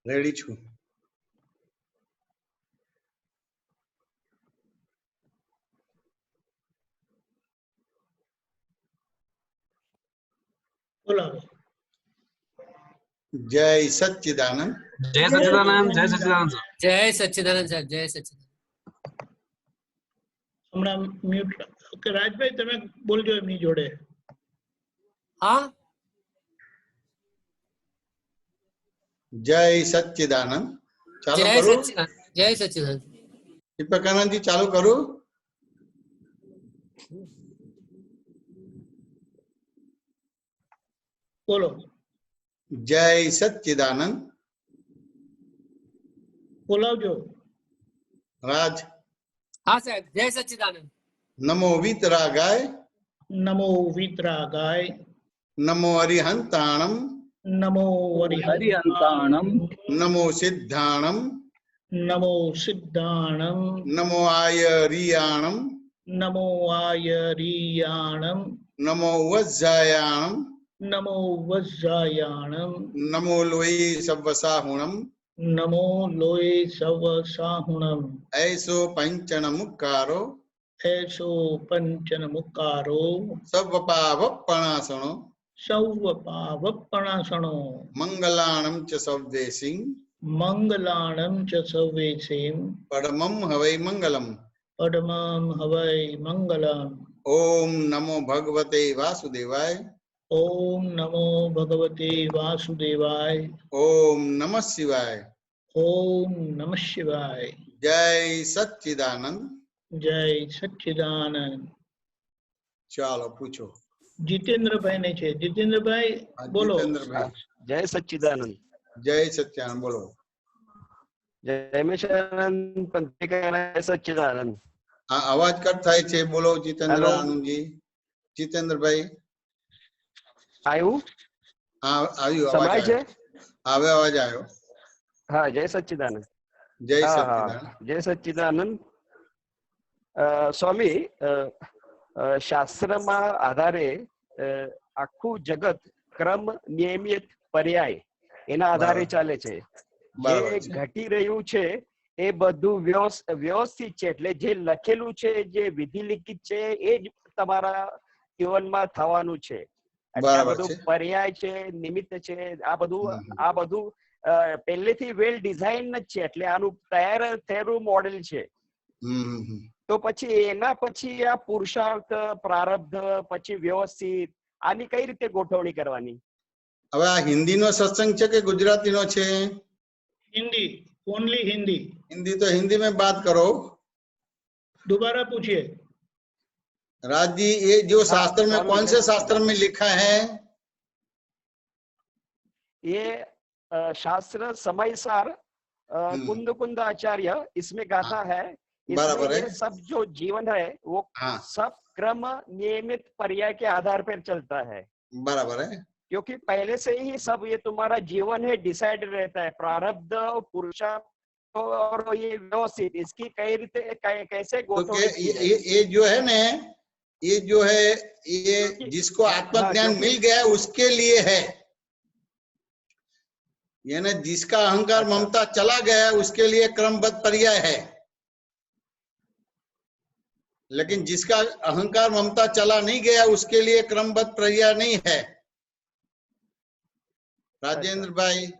Ready છું. બોલો. જય સચ્ચિદાનંદ. જય સચ્ચિદાનંદ. જય સચ્ચિદાનંદ. જય સચ્ચિદાનંદ સાહેબ. જય સચ્ચિદાનંદ. હમણાં મ્યુટ. ઓકે રાજભાઈ તમે બોલજો એમની જોડે. હા. જય સચ્ચિદાનંદ. ચાલુ જય કરું. સચ્ચિદાનંદ. જય સચ્ચિદાનંદ. દીપકાનંદજી ચાલુ કરું. બોલો. જય સચ્ચિદાનંદ. બોલાવજો. રાજ. હા સાહેબ. જય સચ્ચિદાનંદ. નમો વીતરાગાય. નમો વિતરાગાય. નમો અરિહંતાણમ. નમો હરિહંતાણમ. નમો સિદ્ધાણમ. નમો સિદ્ધાણમ. નમો આયરિયાણમ. નમો આયરિયાણમ. નમો વજ્જાયાણમ. નમો વજ્જાયાણમ. નમો લોહી સવસાહુણમ. નમો લોય સવ સાહુણમ. ऐसो पंचन मुक्कारो. એસો પંચન મુકારો. सवपावपणासनो. સૌવ પાવપણાસણો. मंगलाणं च सव्वेसिं. મંગલાણમ ચ સવેસીમ. परमं हवै मंगलम. પડમમ હવૈ મંગલમ. ओम नमो भगवते वासुदेवाय. ઓમ નમો ભગવતે વાસુદેવાય. ओम नमः शिवाय. ઓમ નમઃ શિવાય. जय सच्चिदानंद. જય સચ્ચિદાનંદ. ચાલો પૂછો. જીતેન્દ્રભાઈ ને છે. જીતેન્દ્રભાઈ બોલો. જીતેન્દ્રભાઈ. જય સચ્ચિદાનંદ. જય સચ્ચિદાનંદ બોલો. જય રમેશાનંદ પંથિકા. જય સચ્ચિદાનંદ. આ અવાજ કટ થાય છે. બોલો જીતેન્દ્ર Hello. આનંદજી. જીતેન્દ્રભાઈ. આવ્યું? હા આવ્યું અવાજ સંભળાય છે? આવ્યો. હવે અવાજ આવ્યો. હા જય સચ્ચિદાનંદ. જય હા, સચ્ચિદાનંદ. હા. જય સચ્ચિદાનંદ. સ્વામી, શાસ્ત્રમાં આધારે આખું જગત ક્રમ નિયમિત પર્યાય એના આધારે બરાબર. ચાલે છે. બરાબર જે છે. ઘટી રહ્યું છે એ બધું વ્યવસ્થિત છે. એટલે જે લખેલું છે, જે વિધિ લિખિત છે, એ જ તમારા જીવનમાં થવાનું છે. એટલે આ બરાબર બધું છે. પર્યાય છે, નિમિત્ત છે. આ બધું પહેલેથી વેલ ડિઝાઇન જ છે. એટલે આનું તૈયાર થયેલું મોડેલ છે. તો પછી એના પછી આ પુરુષાર્થ, પ્રારબ્ધ, પછી વ્યવસ્થિત આની કઈ રીતે ગોઠવણી કરવાની? હવે આ હિન્દીનો સત્સંગ છે કે ગુજરાતીનો છે? हिंदी. ओनली हिंदी. हिंदी तो हिंदी में बात करो. दोबारा पूछिए. राज जी, ये जो शास्त्र में स्वामी कौन जय से सच्चिदानंद। शास्त्र में लिखा है? ये शास्त्र समयसार कुंद कुंद आचार्य इसमें गाता है। बराबर इसमें है। ये सब जो जीवन है वो हाँ सब क्रम नियमित पर्याय के आधार पर चलता है। बराबर है। क्योंकि पहले से ही सब ये तुम्हारा जीवन है डिसाइड रहता है। प्रारब्ध, पुरुषार्थ और ये व्यवस्थित, इसकी कई रीते कैसे तो गोठवणी की जाए? ये जो है ना, ये जो है, ये जिसको आत्मज्ञान क्योंकि- मिल गया उसके लिए है। यानी जिसका अहंकार अच्छा। ममता चला गया उसके लिए क्रमबद्ध पर्याय है। लेकिन जिसका अहंकार ममता चला नहीं गया उसके लिए क्रमबद्ध पर्याय नहीं है। राजेंद्र भाई।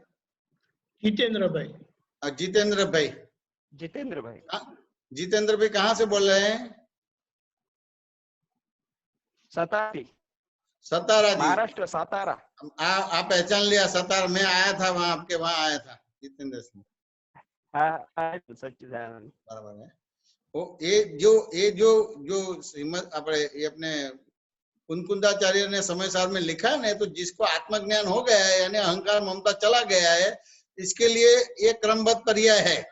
जितेंद्र भाई. जितेंद्र भाई। जितेंद्र भाई। जितेंद्र भाई कहाँ से बोल रहे हैं? सतारा। सतारा जी। महाराष्ट्र, सातारा। आप पहचान लिया सतारा। मैं आया था वहां, आपके वहां आया था जितेंद्र सिंह। हाँ सच्चिदानंद। बराबर है। वो ये जो श्रीमद अपने कुंकुंदाचार्य ने समय सार में लिखा है ना, तो जिसको आत्मज्ञान हो गया है यानी अहंकार ममता चला गया है, इसके लिए ये क्रमबद्ध पर्याय है।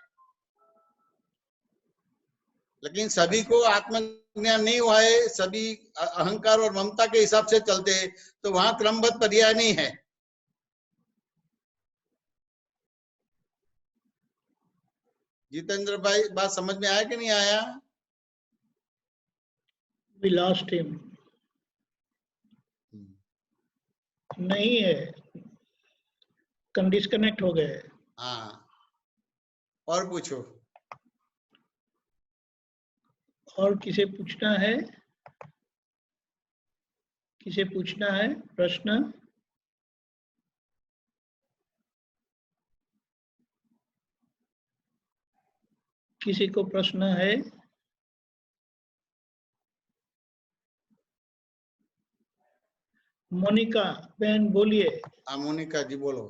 लेकिन सभी को आत्मज्ञान नहीं हुआ है, सभी अहंकार और ममता के हिसाब से चलते हैं, तो वहां क्रमबद्ध पर्याय नहीं है। जितेंद्र भाई, बात समझ में आया कि नहीं आया? We lost him. नहीं है. डिस्कनेक्ट हो गए. हाँ, और पूछो। और किसे पूछना है? किसे पूछना है प्रश्न? किसी को प्रश्न है? मोनिका बहन बोलिए। हाँ मोनिका जी बोलो।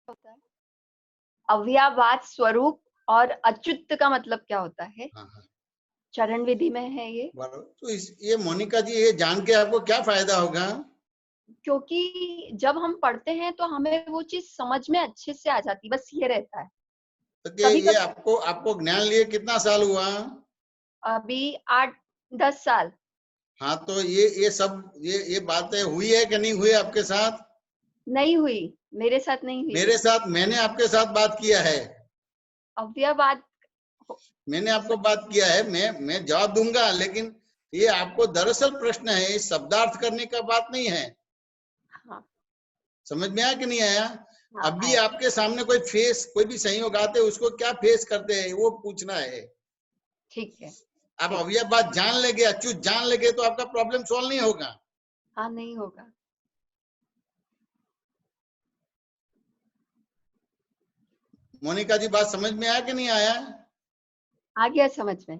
होता है अव्ययवाद स्वरूप और अच्युत का मतलब क्या होता है? हाँ हाँ चरण विधि में है ये। बोलो। तो ये मोनिका जी ये जान के आपको क्या फायदा होगा? क्योंकि जब हम पढ़ते हैं तो हमें वो चीज समझ में अच्छे से आ जाती, बस ये रहता है। तो कि कभी ये कभी आपको ज्ञान लिए कितना साल हुआ? अभी 8-10 साल। हाँ तो ये सब ये बातें हुई है कि नहीं हुई आपके साथ? नहीं हुई, मेरे साथ नहीं हुई। मेरे साथ, मैंने आपके साथ बात किया है। अव्ययवाद मैंने आपको बात किया है, मैं जवाब दूंगा, लेकिन ये आपको दरअसल प्रश्न है, शब्दार्थ करने का बात नहीं है। हाँ, समझ में आया कि नहीं आया? हाँ, अभी आया। आपके सामने कोई भी संयोग आते हैं, उसको क्या फेस करते हैं वो पूछना है। ठीक है। आप ठीक। अब यह बात जान लेंगे, अच्युत जान लेंगे तो आपका प्रॉब्लम सॉल्व नहीं होगा। हाँ, नहीं होगा। मोनिका जी बात समझ में आया कि नहीं आया? आ गया समझ में।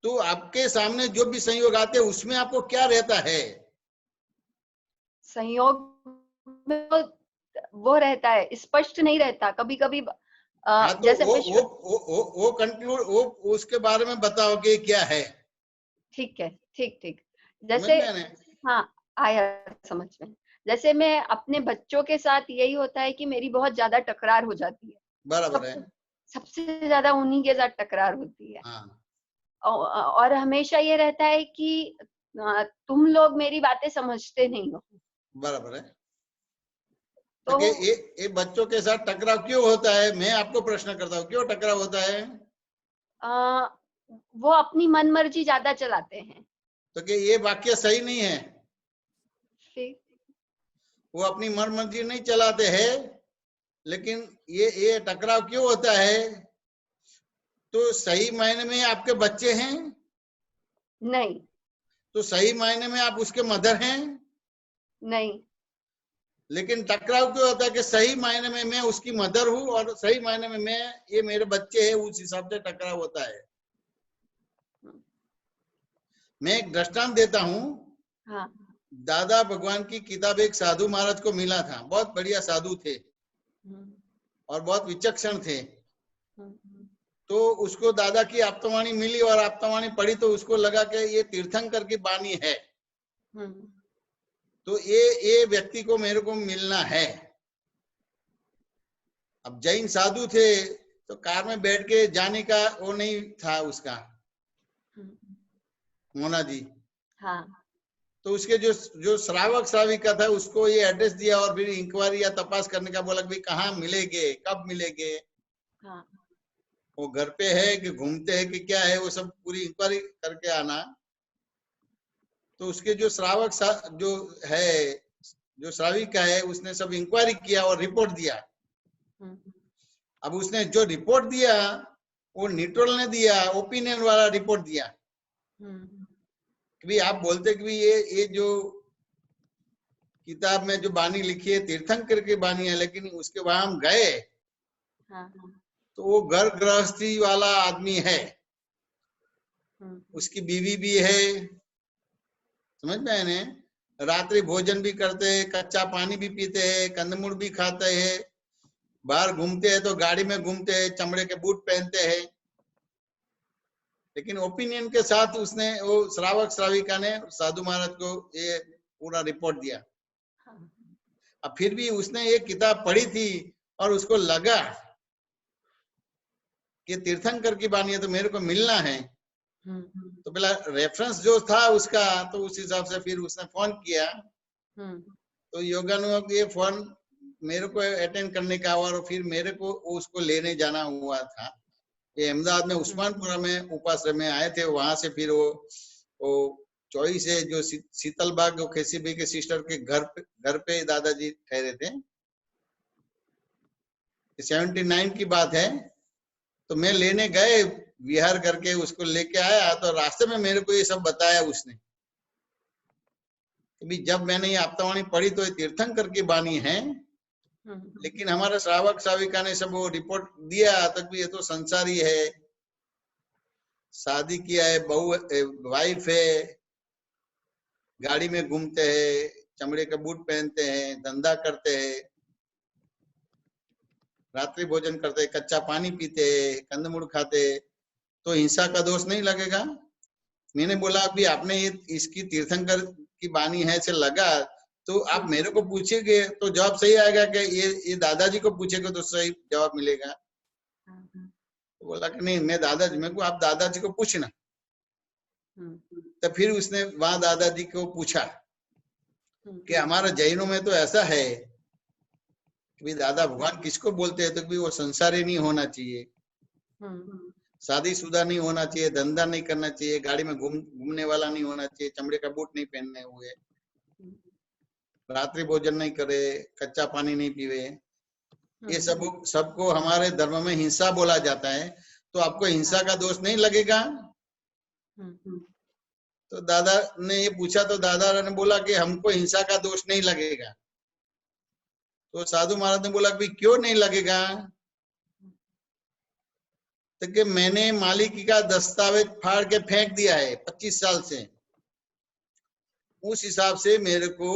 तो आपके सामने जो भी संयोग आते हैं उसमें आपको क्या रहता है? संयोग में वो रहता है, स्पष्ट नहीं रहता। कभी कभी हाँ तो जैसे विश्व। वो कंक्लूड वो उसके बारे में बताओ कि क्या है। ठीक है, ठीक ठीक। समझ जैसे में आने? हाँ, आया समझ में। जैसे मैं अपने बच्चों के साथ यही होता है कि मेरी बहुत ज्यादा टकरार हो जाती है। बराबर है। सबसे ज्यादा उन्हीं के साथ टकरार होती है। हाँ और हमेशा ये रहता है कि तुम लोग मेरी बातें समझते नहीं हो। बराबर है। तो तो ये बच्चों के साथ टकराव क्यों होता है? मैं आपको प्रश्न करता हूँ, क्यों टकराव होता है? वो अपनी मन मर्जी ज्यादा चलाते हैं। तो कि ये वाक्य सही नहीं है। फिर वो अपनी मन मर्जी नहीं चलाते हैं, लेकिन ये टकराव क्यों होता है? तो सही मायने में आपके बच्चे हैं? नहीं, तो सही मायने में आप उसके मदर हैं? नहीं, लेकिन टकराव क्यों होता है कि सही मायने में मैं उसकी मदर हूं और सही मायने में ये मेरे बच्चे हैं, उस हिसाब से टकराव होता है। मैं एक दृष्टांत देता हूं। हाँ, दादा भगवान की किताब एक साधु महाराज को मिला था, बहुत बढ़िया साधु थे और बहुत विचक्षण थे। तो उसको दादा की आप्तवाणी मिली और आप्तवाणी पढ़ी तो उसको लगा कि ये तीर्थंकर की वाणी है, तो ये व्यक्ति को मेरे को मिलना है। अब जैन साधु थे तो कार में बैठ के जाने का वो नहीं था उसका, मोना जी। हाँ, तो उसके जो श्रावक श्राविका था उसको ये एड्रेस दिया और फिर इंक्वायरी या तपास करने का बोला कि भाई कहाँ मिलेंगे, कब मिलेंगे, हाँ, वो घर पे है कि घूमते हैं कि क्या है, वो सब पूरी इंक्वायरी करके आना। तो उसके जो श्रावक जो है, जो श्राविका है, उसने सब इंक्वायरी किया और रिपोर्ट दिया। अब उसने जो रिपोर्ट दिया वो न्यूट्रल ने दिया, ओपिनियन वाला रिपोर्ट दिया। कि भाई आप बोलते कि भाई ये जो किताब में जो बानी लिखी है तीर्थंकर की बानी है, लेकिन उसके वहां हम गए तो वो घर गृहस्थी वाला आदमी है, उसकी बीवी भी है, समझ में आए? रात्रि भोजन भी करते हैं, कच्चा पानी भी पीते हैं, कंदमूल भी खाते हैं, बाहर घूमते हैं तो गाड़ी में घूमते हैं, चमड़े के बूट पहनते हैं। लेकिन ओपिनियन के साथ उसने वो श्रावक श्राविका ने साधु महाराज को ये पूरा रिपोर्ट दिया। अब फिर भी उसने ये किताब पढ़ी थी और उसको लगा कि तीर्थंकर की बानी है तो मेरे को मिलना है। तो पहला रेफरेंस जो था उसका, तो उस हिसाब से फिर उसने फोन किया। तो योगानुयोग ये फोन मेरे को अटेंड करने का और फिर मेरे को उसको लेने जाना हुआ था। ये अहमदाबाद में उस्मानपुरा में उपाश्रय में आए थे, वहां से फिर वो चॉइस है जो शीतल बाग जो खेसी भाई के सिस्टर के घर पे दादाजी ठहरे थे। 79 की बात है। तो मैं लेने गए विहार करके उसको लेके आया, तो रास्ते में मेरे को ये सब बताया उसने। अभी जब मैंने ये आपतावाणी पढ़ी तो ये तीर्थंकर की बानी है, लेकिन हमारे श्रावक श्राविका ने सब वो रिपोर्ट दिया तक भी ये तो संसारी है, शादी किया है, बहू वाइफ है, गाड़ी में घूमते हैं, चमड़े के बूट पहनते हैं, धंधा करते हैं, रात्रि भोजन करते हैं, कच्चा पानी पीते हैं, कंदमूल खाते, तो हिंसा का दोष नहीं लगेगा? मैंने बोला अभी आपने ये इसकी तीर्थंकर की बानी है से लगा, तो आप मेरे को पूछेंगे तो जवाब सही आएगा कि ये दादाजी को पूछेंगे तो सही जवाब मिलेगा? तो बोला कि नहीं, मैं दादाजी, मेरे को आप दादाजी को पूछना। तो फिर उसने वहां दादाजी को पूछा कि हमारा जैनों में तो ऐसा है कि दादा भगवान किसको बोलते हैं, तो भी वो संसारी नहीं होना चाहिए, शादीशुदा नहीं होना चाहिए, धंधा नहीं करना चाहिए, गाड़ी में घूमने वाला नहीं होना चाहिए, चमड़े का बूट नहीं पहनने हुए, रात्रि भोजन नहीं करे, कच्चा पानी नहीं पीवे, ये सबको हमारे धर्म में हिंसा बोला जाता है। तो आपको हिंसा का दोष नहीं लगेगा? तो दादा ने ये पूछा, तो दादा ने बोला कि हमको हिंसा का दोष नहीं लगेगा। तो साधु महाराज ने बोला कि क्यों नहीं लगेगा? तो कि मैंने मालिकी का दस्तावेज फाड़ के फेंक दिया है 25 साल से, उस हिसाब से मेरे को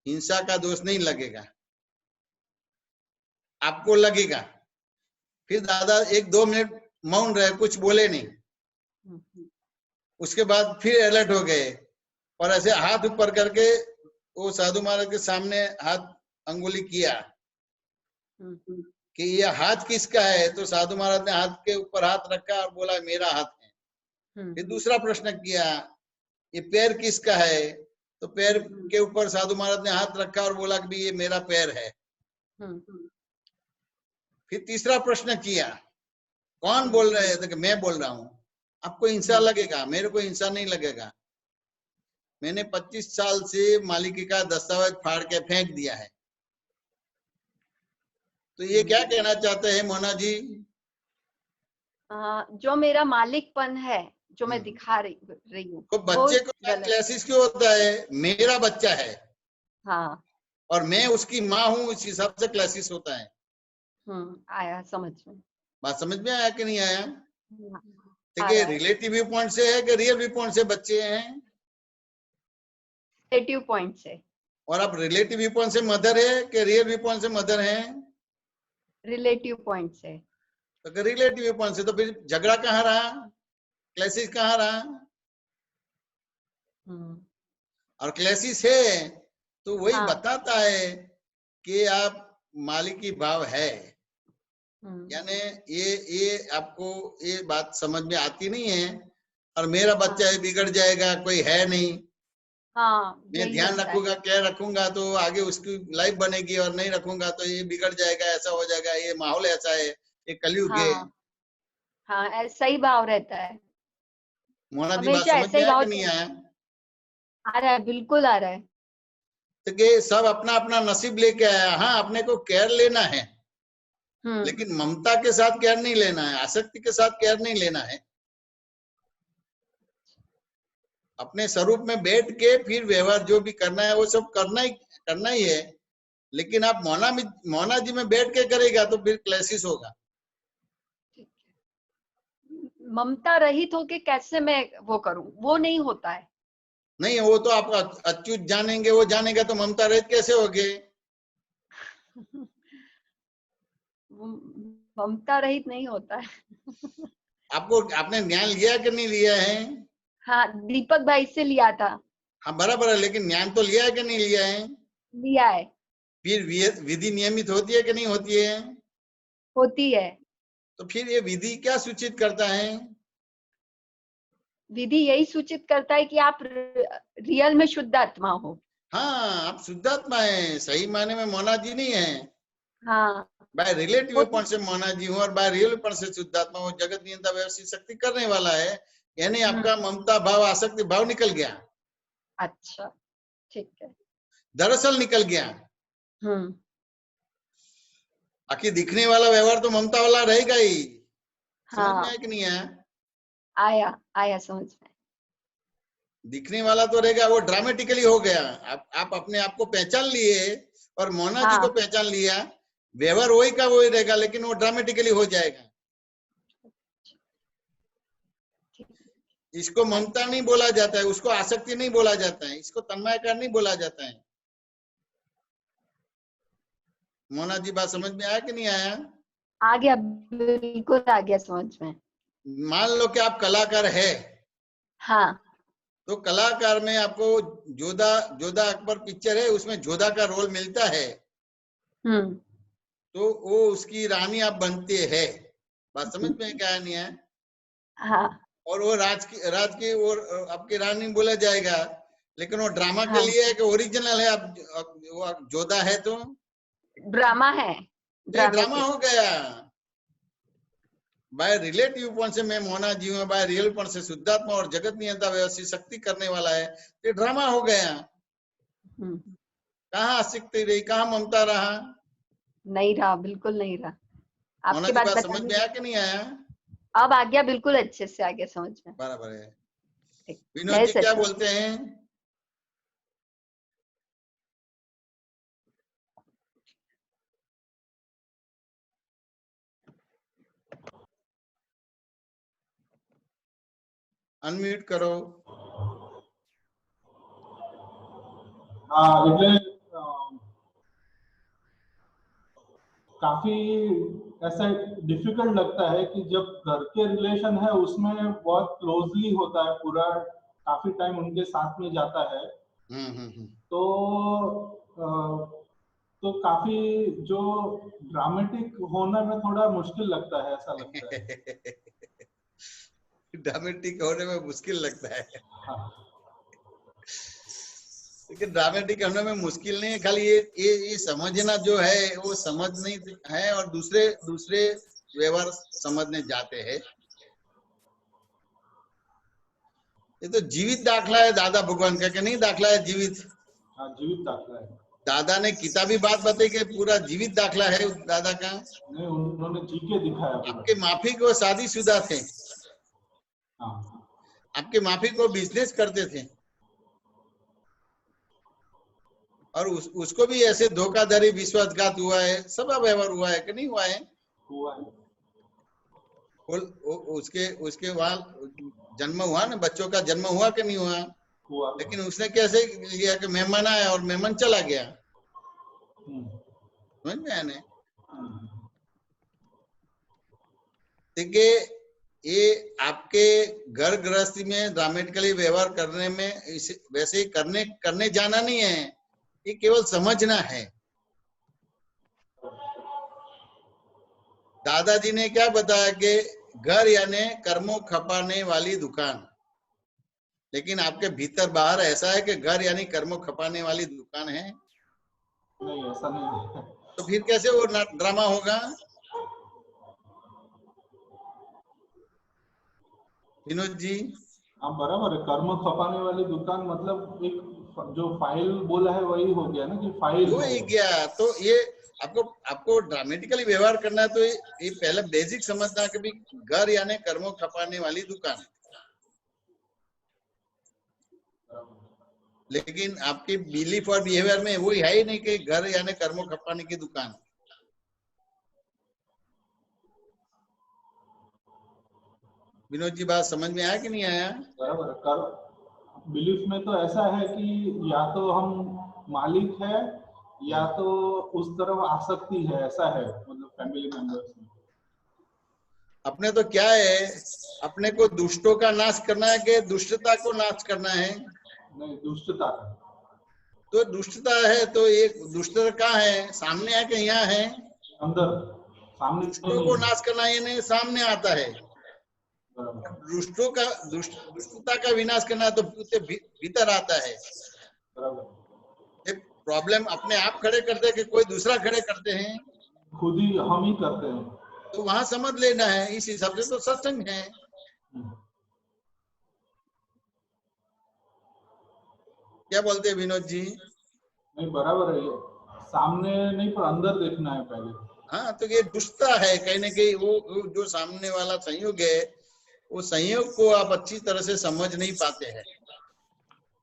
हिंसा का दोष नहीं लगेगा, आपको लगेगा। फिर दादा 1-2 मिनट मौन रहे, कुछ बोले नहीं। उसके बाद फिर अलर्ट हो गए और ऐसे हाथ ऊपर करके वो साधु महाराज के सामने हाथ अंगुली किया कि ये हाथ किसका है? तो साधु महाराज ने हाथ के ऊपर हाथ रखा और बोला मेरा हाथ है। फिर दूसरा प्रश्न किया, ये पैर किसका है? तो पैर के ऊपर साधु महाराज ने हाथ रखा और बोला कि ये मेरा पैर है। फिर तीसरा प्रश्न किया, कौन बोल रहे हैं? तो मैं बोल रहा हूं। आपको हिंसा लगेगा, मेरे को हिंसा नहीं लगेगा। मैंने 25 साल से मालिकी का दस्तावेज फाड़ के फेंक दिया है। तो ये क्या कहना चाहते हैं मोना जी? जो मेरा मालिकपन है, जो मैं दिखा रही हूँ, तो बच्चे को क्लासेस क्यों होता है? मेरा बच्चा है, हाँ, और मैं उसकी माँ हूँ, इस हिसाब से क्लासेस होता है। आया समझ में? बात समझ में आया कि नहीं आया? देखिए, रिलेटिव व्यू पॉइंट से है कि रियल व्यू पॉइंट से बच्चे हैं? रिलेटिव पॉइंट से। और आप रिलेटिव व्यू पॉइंट से मदर है कि रियल व्यू पॉइंट से मदर है? रिलेटिव पॉइंट से। तो रिलेटिव व्यू पॉइंट से तो फिर झगड़ा कहाँ रहा, क्लासेस कहाँ रहा? और क्लासेस है तो वही बताता है कि आप मालिकी भाव है, यानी ये आपको ये बात समझ में आती नहीं है। और मेरा बच्चा है, बिगड़ जाएगा, कोई है नहीं, मैं ध्यान रखूंगा, क्या रखूंगा तो आगे उसकी लाइफ बनेगी, और नहीं रखूंगा तो ये बिगड़ जाएगा, ऐसा हो जाएगा, ये माहौल ऐसा है, ये कलयुग है। हाँ, ऐसा ही भाव रहता है। मोना जी, बात समझ में आया कि नहीं आया? आ रहा है, बिल्कुल आ रहा है। तो कि सब अपना अपना नसीब लेके आया। हाँ, अपने को केयर लेना है, लेकिन ममता के साथ केयर नहीं लेना है, आसक्ति के साथ केयर नहीं लेना है। अपने स्वरूप में बैठ के फिर व्यवहार जो भी करना है वो सब करना ही है। लेकिन आप मोना जी में बैठ के करेगा तो फिर क्लेशिस होगा। ममता रहित होके कैसे मैं वो करूं? वो नहीं होता है। नहीं, वो तो आप अच्युत जानेंगे, वो जानेगा तो ममता रहित कैसे होगे? ममता रहित नहीं होता है। आपने ज्ञान लिया कि नहीं लिया है? हाँ, दीपक भाई से लिया था। हाँ, बराबर है, लेकिन ज्ञान तो लिया है कि नहीं लिया है? लिया है। फिर विधि नियमित होती है कि नहीं होती है? होती है। तो फिर ये विधि क्या सूचित करता है? विधि यही सूचित करता है कि आप रियल में शुद्ध आत्मा हो। हाँ, आप शुद्ध आत्मा है, सही मायने में मोना जी नहीं है। हाँ, बाय रिलेटिव पॉइंट से मोना जी हूँ और बाय रियल पॉइंट से शुद्ध आत्मा हूँ। जगत नियंता व्यवस्थित शक्ति करने वाला है, यानी आपका ममता भाव, आसक्ति भाव निकल गया। अच्छा, ठीक है। दरअसल निकल गया। हम्म। बाकी दिखने वाला व्यवहार तो ममता वाला रहेगा ही। समझ में हाँ, आया कि नहीं आया? आया आया समझ में। दिखने वाला तो रहेगा, वो ड्रामेटिकली हो गया। आप अपने आप को पहचान लिए और मोना जी को हाँ, पहचान लिया, व्यवहार वही का वही रहेगा, लेकिन वो ड्रामेटिकली हो जाएगा। ठीक। इसको ममता नहीं बोला जाता है, उसको आसक्ति नहीं बोला जाता है, इसको तन्मयकार नहीं बोला जाता है। मोना जी बात समझ में आया कि नहीं आया? आ गया, बिल्कुल आ गया समझ में। मान लो कि आप कलाकार है, हाँ। तो कलाकार में आपको जोधा जोधा अकबर पिक्चर है, उसमें जोधा का रोल मिलता है, हम्म। तो वो उसकी रानी आप बनते हैं। बात समझ में क्या नहीं है? हाँ। और वो राज की वो आपकी रानी बोला जाएगा, लेकिन वो ड्रामा के हाँ, लिए है कि ओरिजिनल है? आप वो जोधा है तो ड्रामा है, ये ड्रामा ड्रामेटिक। हो गया। बाय रिलेटिव पॉइंट से मैं मोना जी हूँ, बाय रियल पॉइंट से शुद्धात्मा और जगत नियंता व्यवस्थित शक्ति करने वाला है, ये ड्रामा हो गया। हम्म। कहाँ आसक्ति रही, कहाँ ममता रहा? नहीं रहा, बिल्कुल नहीं रहा। मोना आपकी जी बात बात समझ बताने में आया कि नहीं आया? अब आ गया, बिल्कुल अच्छे से आ गया समझ में। बराबर है। ठीक। विनोद जय जी क्या सच्चिदानंद। बोलते हैं? अनम्यूट करो। हाँ, એટલે काफी ऐसा डिफिकल्ट लगता है कि जब घर के रिलेशन है उसमें बहुत क्लोजली होता है, पूरा काफी टाइम उनके साथ में जाता है, तो तो काफी जो ड्रामेटिक होने में थोड़ा मुश्किल लगता है, ऐसा लगता है। ड्रामेटिक होने में मुश्किल लगता है। हाँ। लेकिन ड्रामेटिक होने में मुश्किल नहीं है, खाली ये समझना जो है वो समझ नहीं है, और दूसरे दूसरे व्यवहार समझने जाते हैं। ये तो जीवित दाखला है दादा भगवान का, कि नहीं दाखला है जीवित? हाँ, जीवित दाखला है। दादा ने किताबी बात बताई कि पूरा जीवित दाखला है दादा का। नहीं, उन्होंने जी के दिखाया पूरा। आपके माफिक वो शादीशुदा थे, हाँ। आपके माफिक वो बिजनेस करते थे, और उसको भी ऐसे धोखाधड़ी विश्वासघात हुआ है, सब व्यवहार हुआ है कि नहीं हुआ है? हुआ है। उसके उसके वहां जन्म हुआ ना, बच्चों का जन्म हुआ कि नहीं हुआ? हुआ। लेकिन उसने कैसे लिया कि मेहमान आया और मेहमान चला गया? समझ में आया नहीं? देखिए, ये आपके घर गृहस्थी में ड्रामेटिकली व्यवहार करने में वैसे करने जाना नहीं है, ये केवल समझना है। दादाजी ने क्या बताया कि घर यानी कर्मों खपाने वाली दुकान, लेकिन आपके भीतर बाहर ऐसा है कि घर यानी कर्मों खपाने वाली दुकान है? नहीं, ऐसा नहीं है। तो फिर कैसे वो ड्रामा होगा? विनोद जी हाँ, बराबर है। कर्म खपाने वाली दुकान मतलब एक जो फाइल बोला है वही हो गया ना, कि फाइल वो है। ही गया। तो ये आपको आपको ड्रामेटिकली व्यवहार करना है, तो ये पहले बेसिक समझना कि भी घर यानी कर्मों खपाने वाली दुकान, लेकिन आपकी बिलीफ और बिहेवियर में वो है ही नहीं कि घर यानी कर्मों खपाने की दुकान। विनोद जी बात समझ में आया कि नहीं आया? बराबर। कर बिलीफ में तो ऐसा है कि या तो हम मालिक है या तो उस तरफ आसक्ति है, ऐसा है, मतलब फैमिली मेंबर्स में। अपने तो क्या है, अपने को दुष्टों का नाश करना है कि दुष्टता को नाश करना है? नहीं, दुष्टता। तो दुष्टता है तो एक दुष्टता कहाँ है, सामने है कि यहाँ है? अंदर, सामने दुष्टों नहीं को है। नाश करना ये नहीं, सामने आता है। बराबर। दुष्टों का दुष्टता का विनाश करना तो भीतर आता है। बराबर। एक प्रॉब्लम अपने आप खड़े करते हैं कि कोई दूसरा खड़े करते हैं? खुद ही हम ही करते हैं। तो वहां समझ लेना है। इस हिसाब से तो सत्संग है। क्या बोलते हैं विनोद जी? नहीं बराबर है, ये सामने नहीं पर अंदर देखना है पहले। हाँ, तो ये दुष्टता है कहीं ना कहीं। वो जो सामने वाला संयोग है, वो संयोग को आप अच्छी तरह से समझ नहीं पाते हैं।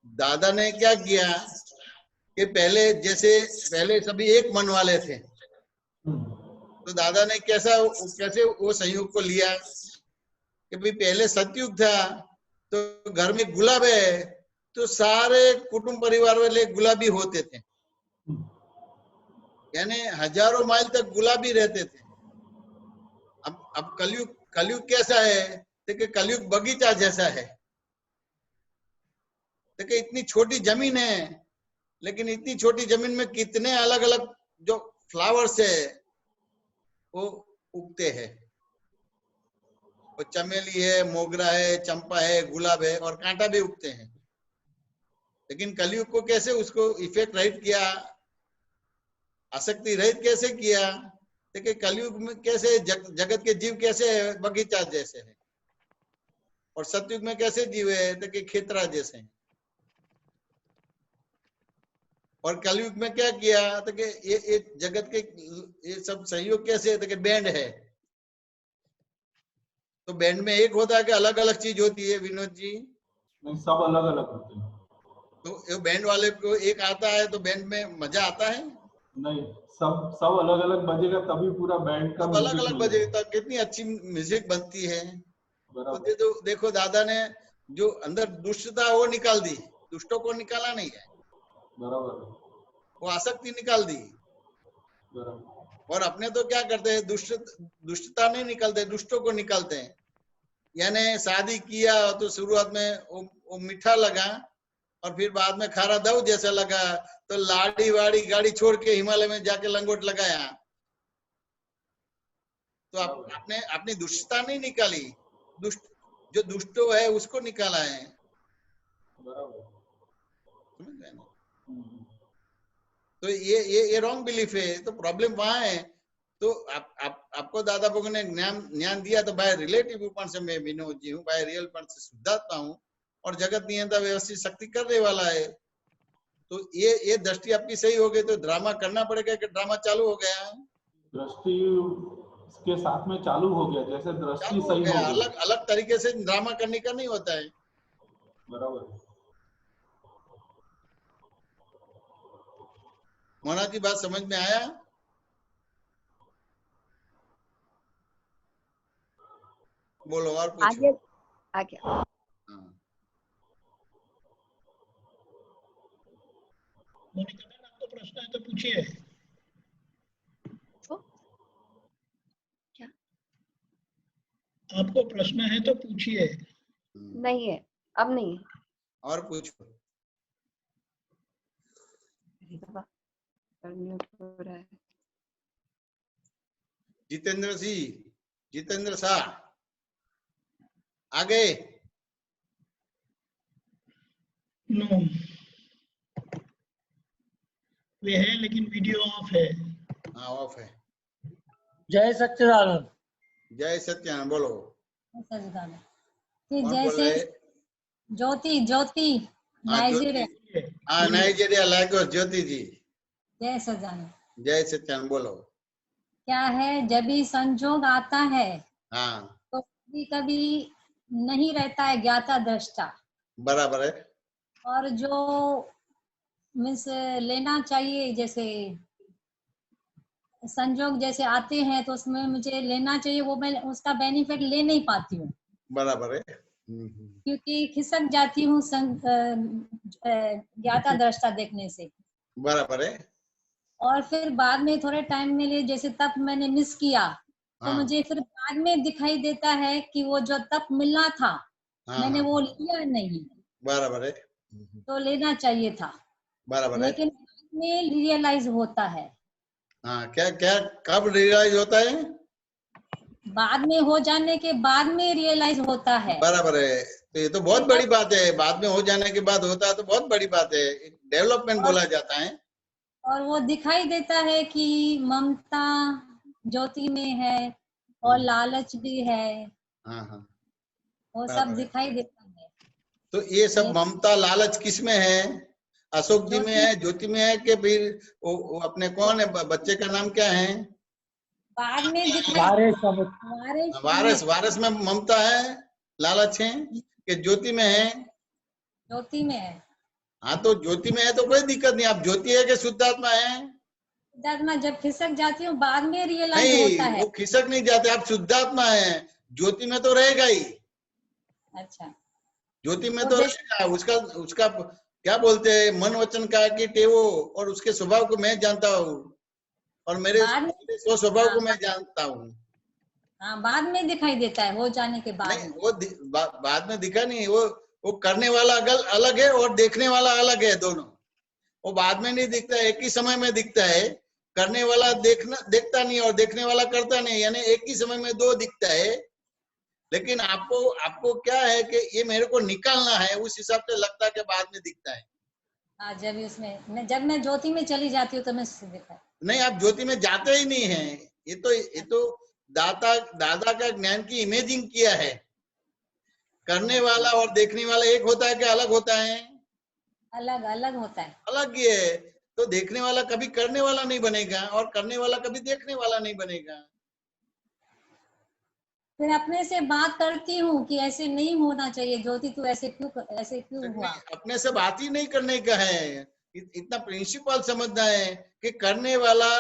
दादा ने क्या किया कि पहले सभी एक मन वाले थे, तो दादा ने कैसे वो संयोग को लिया कि भाई पहले सतयुग था, तो घर में गुलाब है, तो सारे कुटुंब परिवार वाले गुलाबी होते थे, यानी हजारों माइल तक गुलाबी रहते थे। अब कलयुग कैसा है? देखिए, कलयुग बगीचा जैसा है। देखिए, इतनी छोटी जमीन है, लेकिन इतनी छोटी जमीन में कितने अलग अलग जो फ्लावर्स है वो उगते हैं। वो चमेली है, मोगरा है, चंपा है, गुलाब है, और कांटा भी उगते हैं। लेकिन कलयुग को कैसे उसको इफेक्ट रहित किया, आसक्ति रहित कैसे किया? देखिए, कलयुग में कैसे जगत के जीव कैसे है? बगीचा जैसे है। और सतयुग में कैसे जीव है? देखिए, खेतरा जैसे हैं। और कलयुग में क्या किया? देखिए, ये जगत के ये सब सहयोग कैसे है? देखिए, बैंड है, तो बैंड में एक होता है कि अलग अलग चीज होती है विनोद जी? नहीं, सब अलग अलग होते हैं। तो बैंड वाले को एक आता है तो बैंड में मजा आता है? नहीं, सब अलग अलग बजेगा तभी पूरा बैंड का सब अलग म्यूजिक अलग मिलेगा। बजेगा, कितनी अच्छी म्यूजिक बनती है। बराबर। तो देखो, दादा ने जो अंदर दुष्टता वो निकाल दी, दुष्टों को निकाला नहीं है, बराबर। वो आसक्ति निकाल दी। बराबर। और अपने तो क्या करते हैं, दुष्टता नहीं निकालते, दुष्टों को निकालते हैं। यानी शादी किया तो शुरुआत में वो मीठा लगा, और फिर बाद में खारा दव जैसा लगा, तो लाड़ी वाड़ी गाड़ी छोड़ के हिमालय में जाके लंगोट लगाया। तो आपने अपनी दुष्टता नहीं निकाली, जो दुष्टो है उसको निकाला है। बराबर। समझ रहे ना? तो ये रॉन्ग बिलीफ है, तो प्रॉब्लम वहां है। तो आपको दादा भगवान ने ज्ञान दिया, तो बाय रिलेटिव रूप से मैं विनोद जी हूँ, बाय रियल पण से शुद्धात्मा हूँ, और जगत नियंता व्यवस्थित शक्ति करने वाला है। तो ये दृष्टि आपकी सही हो गई, तो ड्रामा करना पड़ेगा कि ड्रामा चालू हो गया? दृष्टि के साथ में चालू हो गया, जैसे दृष्टि चालू हो सही गया, हो गई। अलग अलग तरीके से ड्रामा करने का नहीं होता है। बराबर। मोना जी, बात समझ में आया? बोलो और पूछो। आगे हाँ। मोनिका मैम, आपको प्रश्न है तो पूछिए। क्या आपको प्रश्न है तो पूछिए। नहीं है? अब नहीं है। और पूछो। अरे बाबा, म्यूट हो रहा है। जितेंद्र शाह आगे। नो, वे है लेकिन वीडियो ऑफ है। हाँ, ऑफ है। जय सच्चिदानंद। जय सत्यानंद, बोलो। सच्चिदानंद कि कौन बोल जैसे रहे? ज्योति हाँ, नाइजीरिया। हाँ, नाइजीरिया लागोस, ज्योति जी। जय सच्चिदानंद। जय सत्यानंद, बोलो। क्या है, जब भी संजोग आता है हाँ, तो कभी कभी नहीं रहता है ज्ञाता दृष्टा, बराबर है। और जो मीन्स लेना चाहिए, जैसे संजोग जैसे आते हैं तो उसमें मुझे लेना चाहिए, वो मैं उसका बेनिफिट ले नहीं पाती हूँ, बराबर है। क्योंकि खिसक जाती हूँ ज्ञाता दृष्टा देखने से। बराबर है। और फिर बाद में थोड़े टाइम में लिए, जैसे तप मैंने मिस किया, तो हाँ, मुझे फिर बाद में दिखाई देता है कि वो जो तप मिलना था, हाँ, मैंने हाँ, वो लिया नहीं, बराबर है। तो लेना चाहिए था, बराबर है। लेकिन बाद में रियलाइज होता है। हाँ, क्या क्या कब रियलाइज होता है? बाद में हो जाने के बाद में रियलाइज होता है। बराबर है। तो ये तो बहुत बड़ी बात है, बाद में हो जाने के बाद होता है तो बहुत बड़ी बात है, डेवलपमेंट बोला जाता है। और वो दिखाई देता है कि ममता ज्योति में है और लालच भी है, हाँ, हाँ, वो बराबर सब है। दिखाई देता है। तो ये सब ममता लालच किस में है? अशोक जी में है, ज्योति में है कि फिर वो अपने कौन है, बच्चे का नाम क्या है? बाद में दिखाई वारस, वारस में ममता है, लालच है कि ज्योति में है? ज्योति में है। हाँ तो ज्योति में है तो कोई दिक्कत नहीं। आप ज्योति है कि शुद्धात्मा है? शुद्धात्मा जब खिसक जाती हूँ बाद में रियलाइज होता नहीं, है। वो खिसक नहीं जाते, आप शुद्धात्मा है, ज्योति में तो रहेगा ही। अच्छा, ज्योति में तो तो जैसे रहेगा, उसका उसका क्या बोलते हैं, मन वचन का की टेवो और उसके स्वभाव को मैं जानता हूँ, और मेरे बाद में स्व स्वभाव को हाँ, मैं जानता हूँ। हाँ बाद में दिखाई देता है, हो जाने के बाद नहीं, में। वो बाद में दिखा नहीं, वो करने वाला अलग है और देखने वाला अलग है, दोनों। वो बाद में नहीं दिखता है, एक ही समय में दिखता है। करने वाला देखता नहीं और देखने वाला करता नहीं, यानी एक ही समय में दो दिखता है। लेकिन आपको क्या है कि ये मेरे को निकालना है, उस हिसाब से लगता है कि बाद में दिखता है। हाँ, जब मैं ज्योति में चली जाती हूँ तो मैं दिखता है। नहीं, आप ज्योति में जाते ही नहीं है। ये तो दादा का ज्ञान की इमेजिंग किया है। करने वाला और देखने वाला एक होता है कि अलग होता है? अलग अलग होता है। अलग ही है। तो देखने वाला कभी करने वाला नहीं बनेगा और करने वाला कभी देखने वाला नहीं बनेगा। फिर अपने से बात करती हूँ कि ऐसे नहीं होना चाहिए ज्योति, तू ऐसे क्यों हुआ। अपने से बात ही नहीं करने का है, इतना प्रिंसिपल समझना है कि करने वाला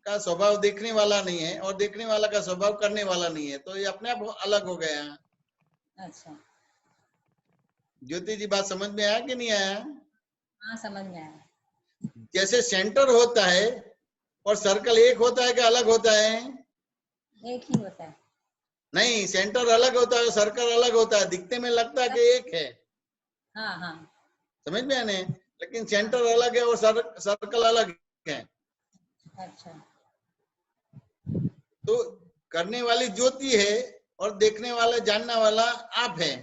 का स्वभाव देखने वाला नहीं है और देखने वाला का स्वभाव करने वाला नहीं है, तो ये अपने आप अलग हो गया। अच्छा, ज्योति जी, बात समझ में आया कि नहीं आया? हाँ समझ में आया। जैसे सेंटर होता है और सर्कल एक होता है कि अलग होता है? एक ही होता है। नहीं, सेंटर अलग होता है, सर्कल अलग होता है, दिखने में लगता है कि एक है। हाँ हाँ, समझ में आने, लेकिन सेंटर अलग है और सर्कल अलग है। अच्छा, तो करने वाली ज्योति है और देखने वाला जानने वाला आप है।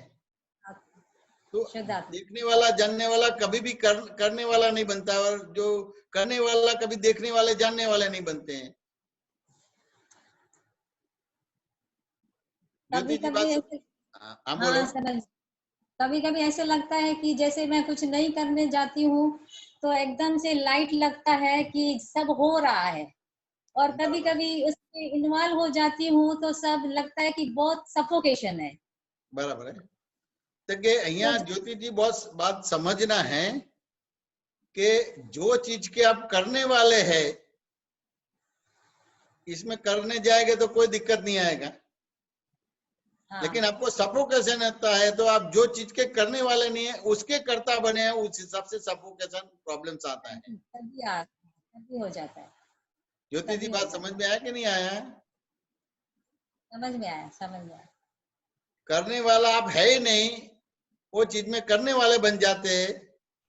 तो देखने वाला जानने वाला कभी भी करने वाला नहीं बनता, और जो करने वाला कभी देखने वाले जानने वाले नहीं बनते हैं। कभी कभी ऐसे, हाँ बोलो। हाँ समझ, कभी कभी ऐसे लगता है कि जैसे मैं कुछ नहीं करने जाती हूँ तो एकदम से लाइट लगता है कि सब हो रहा है, और कभी कभी उसमें इन्वॉल्व हो जाती हूँ तो सब लगता है कि बहुत सफोकेशन है। बराबर है। तो के अहिया ज्योति जी बहुत बात समझना है कि जो चीज के आप करने वाले हैं, इसमें करने जाएंगे तो कोई दिक्कत नहीं आएगा। हाँ। लेकिन आपको सफोकेशन आता है तो आप जो चीज के करने वाले नहीं है उसके कर्ता बने हैं, उस हिसाब से सफोकेशन प्रॉब्लम्स आता है, तभी हो जाता है। ज्योति जी, बात समझ में आया कि नहीं आया? समझ में आया, समझ में आया। करने वाला आप है ही नहीं, वो चीज में करने वाले बन जाते हैं।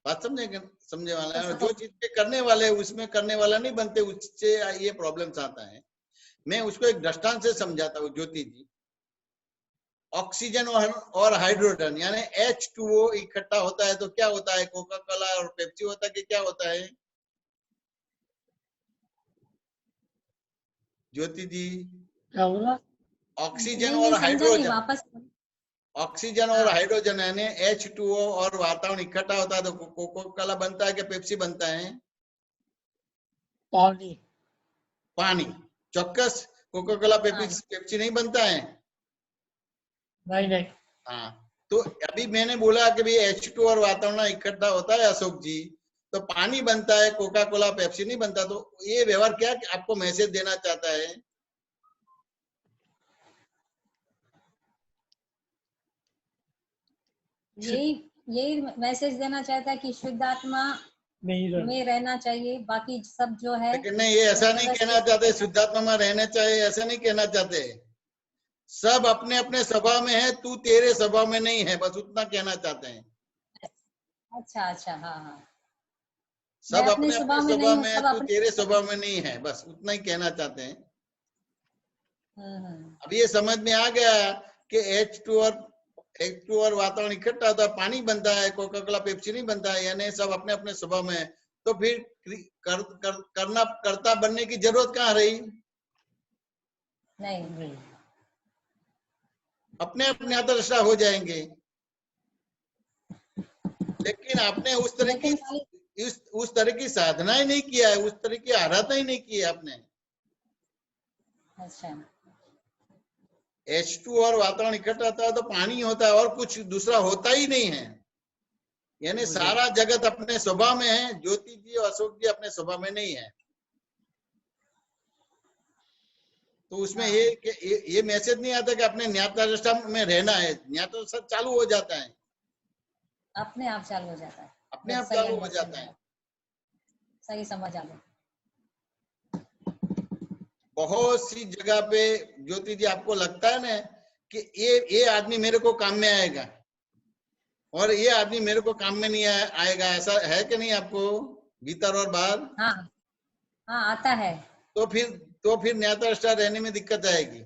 बात समझे वाला है। जो चीज के करने वाले उसमें करने वाला नहीं बनते, उससे ये प्रॉब्लम्स आता है। मैं उसको एक दृष्टांत से समझाता हूँ ज्योति जी। ऑक्सीजन और हाइड्रोजन यानी H2O इकट्ठा होता है तो क्या होता है? कोका कोला और पेप्सी होता है कि क्या होता है? ज्योति जी, क्या होगा? ऑक्सीजन और हाइड्रोजन, वापस ऑक्सीजन और हाइड्रोजन यानी H2O और वातावरण इकट्ठा होता है तो कोका कोला बनता है कि पेप्सी बनता है? पानी। पानी। चौक्कस कोका कोला पेप्सी नहीं बनता है? नहीं। हाँ, तो अभी मैंने बोला कि भाई H2 और वातावरण इकट्ठा होता है अशोक जी, तो पानी बनता है, कोका कोला पेप्सी नहीं बनता। तो ये व्यवहार क्या आपको मैसेज देना चाहता है? यही मैसेज देना चाहता है कि शुद्ध आत्मा में रहना चाहिए, बाकी सब जो है। लेकिन नहीं, ये ऐसा नहीं कहना चाहते शुद्धात्मा में रहना चाहिए, ऐसा नहीं कहना चाहते। सब अपने अपने स्वभाव में है, तू तेरे स्वभाव में नहीं है, बस उतना कहना चाहते हैं। अच्छा, हाँ। सब अपने अपने स्वभाव में है, तू तेरे स्वभाव में नहीं है, बस उतना ही कहना चाहते हैं। अब ये समझ में आ गया कि H2 और वातावरण इकट्ठा होता है, पानी बनता है, कोका कोला पेप्सी नहीं बनता है, यानी सब अपने अपने स्वभाव में है। तो फिर करता बनने की जरूरत कहाँ रही? नहीं, अपने अपने आदर्शा हो जाएंगे। लेकिन आपने उस तरह की साधना ही नहीं किया है, उस तरह की आराधना ही नहीं की है आपने। अच्छा H2 और वातावरण इकट्ठा होता है तो पानी होता है और कुछ दूसरा होता ही नहीं है। यानी सारा जगत अपने स्वभाव में है, ज्योति जी और अशोक जी अपने स्वभाव में नहीं है। तो उसमें ये मैसेज नहीं आता कि अपने ज्ञातदृष्टा में रहना है। ज्ञातदृष्टा चालू हो जाता है, अपने आप चालू हो जाता है, अपने आप चालू हो जाता है। सही समझ आ गया। बहुत सी जगह पे ज्योति जी आपको लगता है ना कि ये आदमी मेरे को काम में आएगा और ये आदमी मेरे को काम में नहीं आएगा, ऐसा है कि नहीं आपको भीतर और बाहर? हाँ हाँ आता है। तो फिर न्यायदृष्टा रहने में दिक्कत आएगी।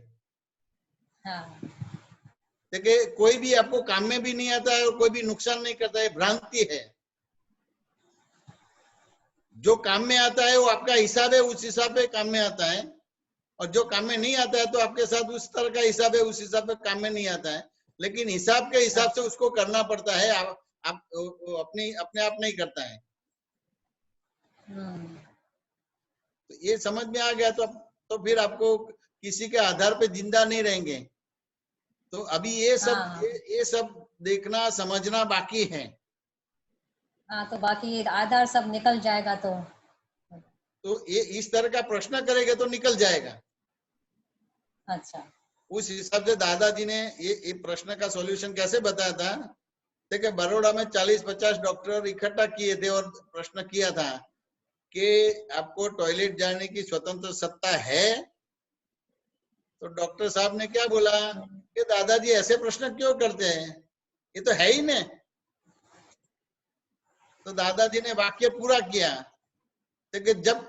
हाँ देखिए कोई भी आपको काम में भी नहीं आता है और कोई भी नुकसान नहीं करता है, भ्रांति है। जो काम में आता है वो आपका हिसाब है, उस हिसाब पे काम में आता है, और जो काम में नहीं आता है तो आपके साथ उस तरह का हिसाब है, उस हिसाब पे काम में नहीं आता है। लेकिन हिसाब के हिसाब से उसको करना पड़ता है, आप अपने आप नहीं करता है। तो ये समझ में आ गया तो फिर आपको किसी के आधार पे जिंदा नहीं रहेंगे। तो अभी ये सब देखना समझना बाकी है। हाँ तो बाकी आधार सब निकल जाएगा। तो ये इस तरह का प्रश्न करेगा तो निकल जाएगा। अच्छा उस हिसाब से दादाजी ने ये प्रश्न का सॉल्यूशन कैसे बताया था। देखिए बड़ौदा में 40-50 डॉक्टर इकट्ठा किए थे और प्रश्न किया था कि आपको टॉयलेट जाने की स्वतंत्र सत्ता है। तो डॉक्टर साहब ने क्या बोला कि दादाजी ऐसे प्रश्न क्यों करते हैं, ये तो है ही नहीं। तो दादाजी ने वाक्य पूरा किया कि जब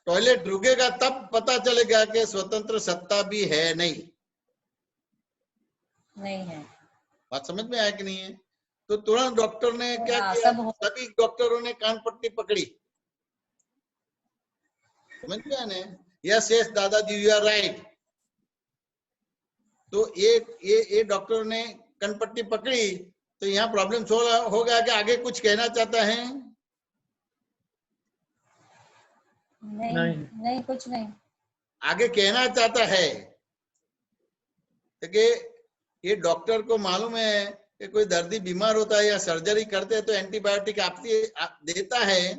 टॉयलेट रुकेगा तब पता चलेगा कि स्वतंत्र सत्ता भी है नहीं है। बात समझ में आया कि नहीं है? तो तुरंत डॉक्टर ने क्या किया, सभी डॉक्टरों ने कान पट्टी पकड़ी। समझ में आया? यस यस दादाजी यू आर राइट। तो ये डॉक्टर ने कनपट्टी पकड़ी तो यहाँ प्रॉब्लम हो गया कि आगे कुछ कहना चाहता है? नहीं कुछ नहीं आगे कहना चाहता है। कि ये डॉक्टर को मालूम है कि कोई दर्दी बीमार होता है या सर्जरी करते हैं तो एंटीबायोटिक देता है,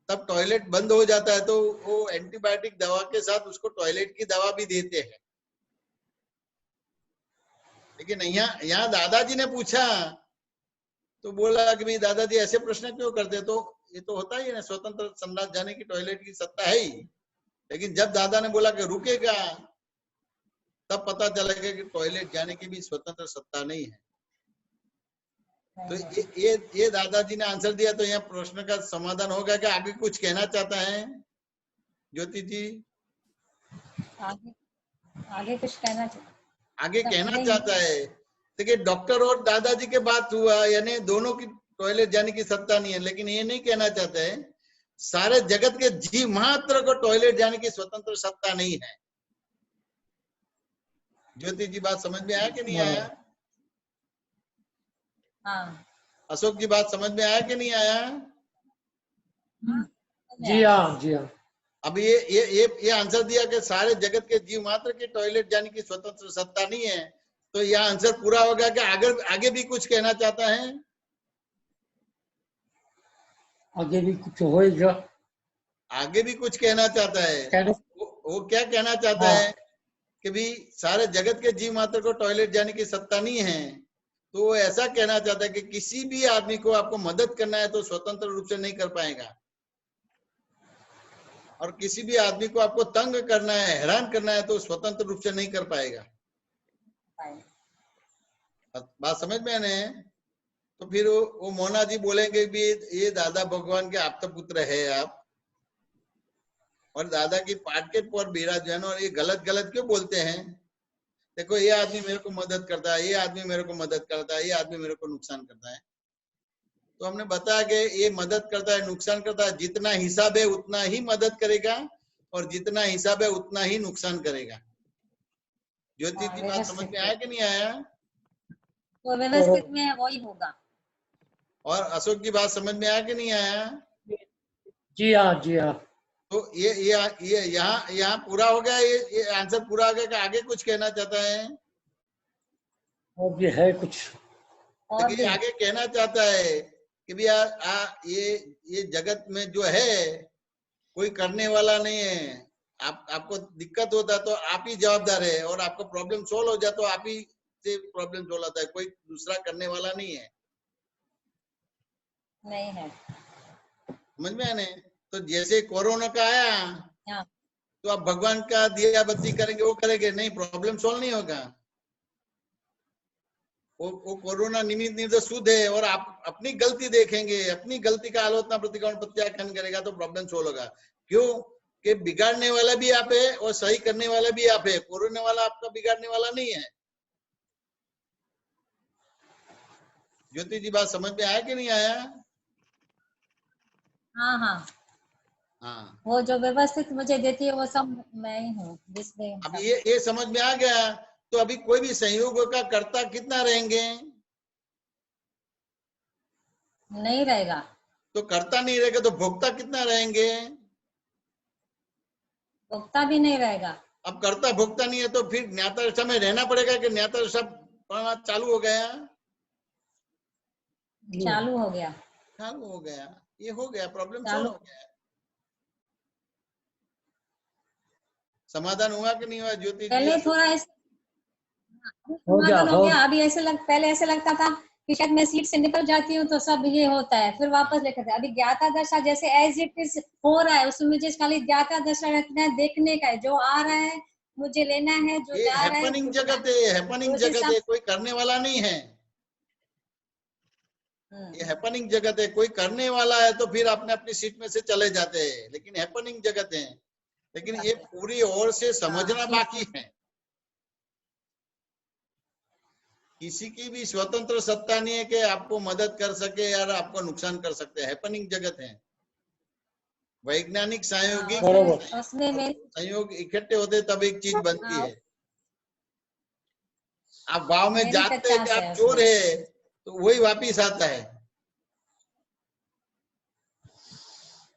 तब टॉयलेट बंद हो जाता है तो वो एंटीबायोटिक दवा के साथ उसको टॉयलेट की दवा भी देते हैं। लेकिन यहाँ दादाजी ने पूछा तो बोला कि भाई दादाजी ऐसे प्रश्न क्यों करते? तो ये तो होता ही है ना, स्वतंत्र संडास जाने की टॉयलेट की सत्ता है ही। लेकिन जब दादा ने बोला कि रुकेगा तब पता चलेगा कि टॉयलेट जाने की भी स्वतंत्र सत्ता नहीं है। तो ये दादाजी ने आंसर दिया। तो यहाँ प्रश्न का समाधान होगा कि आगे कुछ कहना चाहता है ज्योति जी? आगे कुछ कहना चाहता है। देखिए डॉक्टर और दादाजी के बात हुआ, यानी दोनों की टॉयलेट जाने की सत्ता नहीं है। लेकिन ये नहीं कहना चाहते हैं सारे जगत के जीव मात्र को टॉयलेट जाने की स्वतंत्र सत्ता नहीं है। ज्योति जी बात समझ में आया कि नहीं आया? अशोक जी बात समझ में आया कि नहीं आया? जी हाँ जी हाँ। अब ये आंसर दिया कि सारे जगत के जीव मात्र की टॉयलेट जाने की स्वतंत्र सत्ता नहीं है। तो यह आंसर पूरा होगा कि आगे भी कुछ कहना चाहता है? आगे भी कुछ होएगा। आगे भी कुछ कहना चाहता है। वो क्या कहना चाहता है कि भी सारे जगत के जीव मात्र को टॉयलेट जाने की सत्ता नहीं है। तो वो ऐसा कहना चाहता है कि किसी भी आदमी को आपको मदद करना है तो स्वतंत्र रूप से नहीं कर पाएगा, और किसी भी आदमी को आपको तंग करना है, हैरान करना है तो स्वतंत्र रूप से नहीं कर पाएगा। बात समझ में आने? तो फिर वो मोना जी बोलेंगे भी ये दादा भगवान के आप तो पुत्र है आप, और दादा की पाठ के पर विराजमान, और ये गलत क्यों बोलते हैं? देखो ये आदमी मेरे को मदद करता है, ये आदमी मेरे को मदद करता है, ये आदमी मेरे को नुकसान करता है। तो हमने बताया कि ये मदद करता है, नुकसान करता है, जितना हिसाब है उतना ही मदद करेगा और जितना हिसाब है उतना ही नुकसान करेगा। ज्योति जी बात समझ में आया कि नहीं आया? वो व्यवस्थित में वही होगा। और अशोक की बात समझ में आया कि नहीं आया? जी हाँ, जी हाँ। तो ये यहाँ पूरा हो गया, ये आंसर पूरा हो गया कि आगे कुछ कहना चाहता है? और भी है कुछ। और देखिए आगे कहना चाहता है कि भैया ये जगत में जो है कोई करने वाला नहीं है। आपको दिक्कत होता है तो आप ही जवाबदार है, और आपको प्रॉब्लम सोल्व हो जाए तो आप ही से प्रॉब्लम सोल्व होता है, कोई दूसरा करने वाला नहीं है। नहीं है। समझ में आने? तो जैसे कोरोना का आया हाँ। तो आप भगवान का दिया बत्ती करेंगे, वो करेंगे नहीं, प्रॉब्लम सोल्व नहीं होगा। वो कोरोना निमित्त निर्दोष शुद्ध है, और आप अपनी गलती देखेंगे, अपनी गलती का आलोचना प्रतिकोण प्रत्याख्यान करेगा तो प्रॉब्लम सोल्व होगा। क्यों? कि बिगाड़ने वाला भी आप है और सही करने वाला भी आप है। कोरोना वाला आपका बिगाड़ने वाला नहीं है। ज्योति जी बात समझ में आया कि नहीं आया? हाँ हाँ हाँ, वो जो व्यवस्थित मुझे देती है वो सब मैं ही हूँ जिसमें अब ये समझ में आ गया। तो अभी कोई भी संयोगों का कर्ता कितना रहेंगे? नहीं रहेगा। तो कर्ता नहीं रहेगा तो भोक्ता कितना रहेंगे? भोक्ता भी नहीं रहेगा। अब कर्ता भोक्ता नहीं है तो फिर ज्ञाता दशा में रहना पड़ेगा कि ज्ञाता दशा चालू हो गया? चालू हो गया। चालू हो गया, ये हो गया, प्रॉब्लम चालू सॉल्व हो गया। समाधान हुआ कि नहीं हुआ ज्योति जी? पहले थोड़ा ऐसे हो गया, समाधान हो गया। अभी पहले ऐसे लगता था कि शायद मैं सीट से निकल जाती हूँ तो सब ये होता है, फिर वापस लेकर थे। अभी ज्ञाता दशा जैसे एज इट इज हो रहा है, उसमें मुझे खाली ज्ञाता दशा रखना है, देखने का है, जो आ रहा है मुझे लेना है, जो ये जा रहा है हैपनिंग जगत है, हैपनिंग जगत है, कोई करने वाला नहीं है। ये हैपनिंग जगत है, कोई करने वाला है तो फिर अपने अपनी सीट में से चले जाते हैं, लेकिन हैपनिंग जगत है। लेकिन ये पूरी ओर से समझना बाकी है। किसी की भी स्वतंत्र सत्ता नहीं है कि आपको मदद कर सके या आपको नुकसान कर सकते हैं। हैपनिंग जगत है। वैज्ञानिक संयोगिक संयोग इकट्ठे होते तब एक चीज बनती है। आप गांव में जाते हैं कि आप चोर है तो वही वापिस आता है।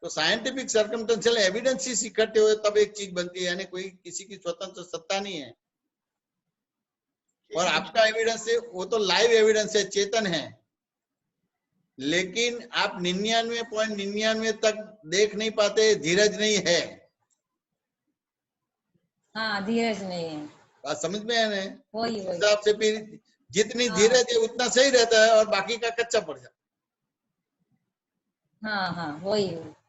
तो साइंटिफिक सर्कमस्टेंशियल एविडेंसेस इकट्ठे हुए तब एक चीज बनती है, यानी कोई किसी की स्वतंत्र सत्ता नहीं है। और आपका एविडेंस है वो तो लाइव एविडेंस है, चेतन है, लेकिन आप 99.99 तक देख नहीं पाते, धीरज नहीं है। हाँ, धीरज नहीं है। बात समझ में है ना? वही हिसाब से फिर जितनी धीरज है उतना सही रहता है और बाकी का कच्चा पड़ जाता है। हाँ हाँ वही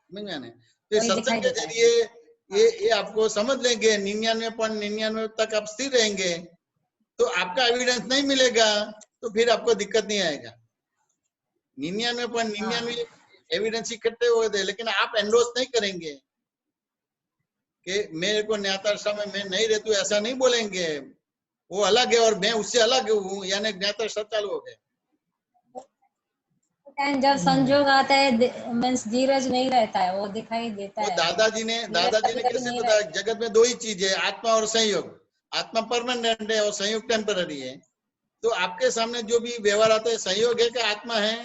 समझ में आने? तो सत्संग के जरिए ये आपको समझ लेंगे, 99.99 तक आप स्थिर रहेंगे तो आपका एविडेंस नहीं मिलेगा तो फिर आपको दिक्कत नहीं आएगा। 99.99 एविडेंस इकट्ठे हुए थे, लेकिन आप एंडोर्स नहीं करेंगे कि मेरे को न्यायता में मैं नहीं रहती, ऐसा नहीं बोलेंगे। वो अलग है और मैं उससे अलग हूँ, यानी न्यायता चालू हो गया। जब संजोग आता है मींस धीरज नहीं रहता है, वो दिखाई देता है। दादाजी ने कैसे बताया? जगत में दो ही चीज है, आत्मा और संयोग। आत्मा परमानेंट है और संयोग टेम्पररी है। तो आपके सामने जो भी व्यवहार आता है संयोग है कि आत्मा है?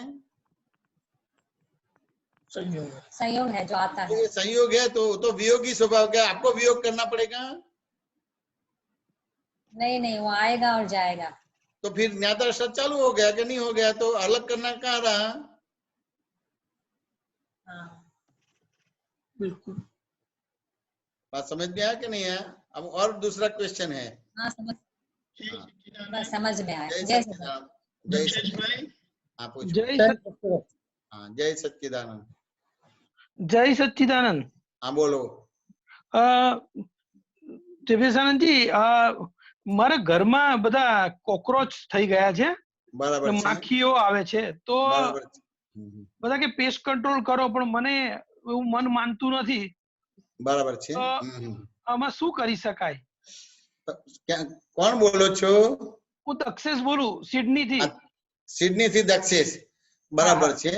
संयोग है जो आता है। संयोग है तो वियोगी स्वभाव का, आपको वियोग करना पड़ेगा। नहीं वो आएगा और जाएगा। तो फिर न्यायदर्शन चालू हो गया कि नहीं हो गया? तो अलग करना कहाँ रहा? हाँ बिल्कुल। बात समझ में आया कि नहीं है? अब और दूसरा क्वेश्चन है। हाँ समझ में आया। जय सच्चिदानंद। जय सच्चिदानंद। जय सच्चिदानंद। हाँ बोलो। જભેશાનંદજી, મારા ઘરમાં બધા કોકરોચ થઈ ગયા છે, બરાબર, માખીઓ આવે છે, તો બધા કે પેસ્ટ કંટ્રોલ કરો, પણ મને એવું મન માનતું નથી. બરાબર છે. આમાં શું કરી શકાય? કોણ બોલો છો? હું દક્ષેશ બોલું, સિડની થી. સિડની થી દક્ષેશ. બરાબર છે.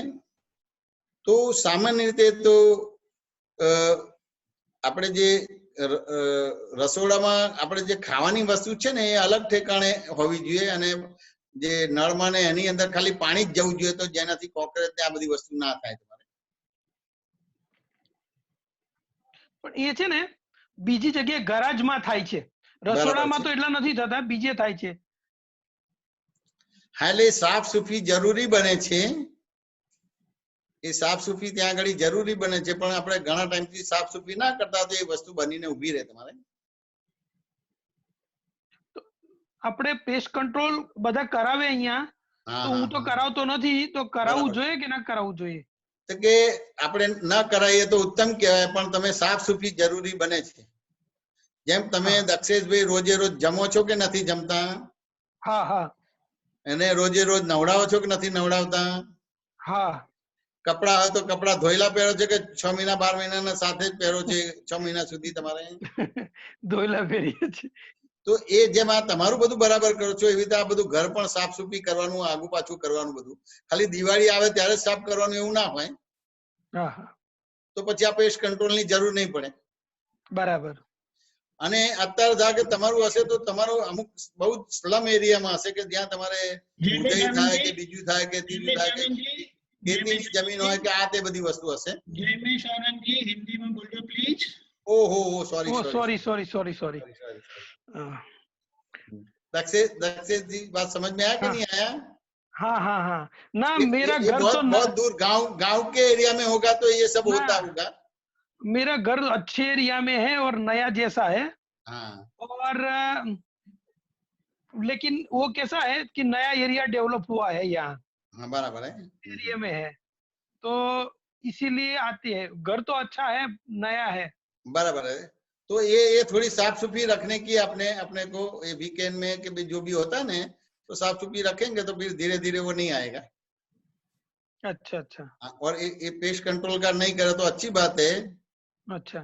તો સામાન્ય રીતે તો આપણે જે રસોડામાં આપણે જે ખાવાની વસ્તુ છે ને એ અલગ ઠેકાણે હોવી જોઈએ, અને જે નળમાં ને એની અંદર ખાલી પાણી જ જવું જોઈએ તો જેનાથી કોકરેજ ને આ બધી વસ્તુ ના થાય તમારે. પણ એ છે ને બીજી જગ્યાએ ગરાજમાં થાય છે, રસોડામાં તો એટલા નથી થતા, બીજે થાય છે. હા એટલે સાફ સુફી જરૂરી બને છે, એ સાફ સુફી ત્યાં આગળ જરૂરી બને છે, પણ આપણે ઘણા ટાઈમથી સાફ સુફી ના કરતા તો એ વસ્તુ બનીને ઊભી રહે તમારે. આપણે પેસ્ટ કંટ્રોલ બધા કરાવે અહીંયા, તો હું તો કરાવતો નથી, તો કરાવવું જોઈએ કે ના કરાવવું જોઈએ? તો કે આપણે ન કરાવીએ તો ઉત્તમ કહેવાય, પણ તમે સાફ સુફી જરૂરી બને છે. જેમ તમે દક્ષેશભાઈ રોજે રોજ જમો છો કે નથી જમતા? હા હા. એને રોજે રોજ નવડાવો છો કે નથી નવડાવતા? હા. કપડા હોય તો કપડા ધોયેલા પહેરો છે કે 6 મહિના 12 મહિનાના સાથે જ પહેરો છે 6 મહિના સુધી તમારે? ધોયેલા પહેરીએ છે. તો એ જેમ આ તમારું બધું બરાબર કરો છો એવી રીતે આ બધું ઘર પણ સાફ સુફી કરવાનું, આગુ પાછું કરવાનું બધું. ખાલી દિવાળી આવે ત્યારે જ સાફ કરવાનું એવું ના હોય. તો પછી આ પેસ્ટ કંટ્રોલ ની જરૂર નહીં પડે. બરાબર. અને અત્યારે ધારો કે તમારું હશે તો તમારું અમુક બહુ સ્લમ એરિયામાં હશે કે જ્યાં તમારે ઉદય થાય કે બીજું થાય કે ત્રીજું થાય કે ખેતીની જમીન હોય કે આ તે બધી વસ્તુ હશે. જયમેશ આનંદજી હિન્દીમાં બોલજો પ્લીઝ. ઓહો સોરી સોરી. दक्षेश जी बात समझ में आया कि नहीं आया? हाँ हाँ हाँ ना मेरा घर बहुत, तो बहुत दूर गांव के एरिया में होगा तो ये सब होता होगा। मेरा घर अच्छे एरिया में है और नया जैसा है। हाँ। और लेकिन वो कैसा है कि नया एरिया डेवलप हुआ है यहाँ। हाँ बराबर है। एरिया में है तो इसीलिए आती है। घर तो अच्छा है, नया है। बराबर है। तो ये थोड़ी साफ सुथरी रखने की अपने को ये वीकेंड में कि जो भी होता है ना तो साफ सुथरी रखेंगे तो फिर धीरे धीरे वो नहीं आएगा। अच्छा अच्छा। और ये पेस्ट कंट्रोल का नहीं करे तो अच्छी बात है। अच्छा।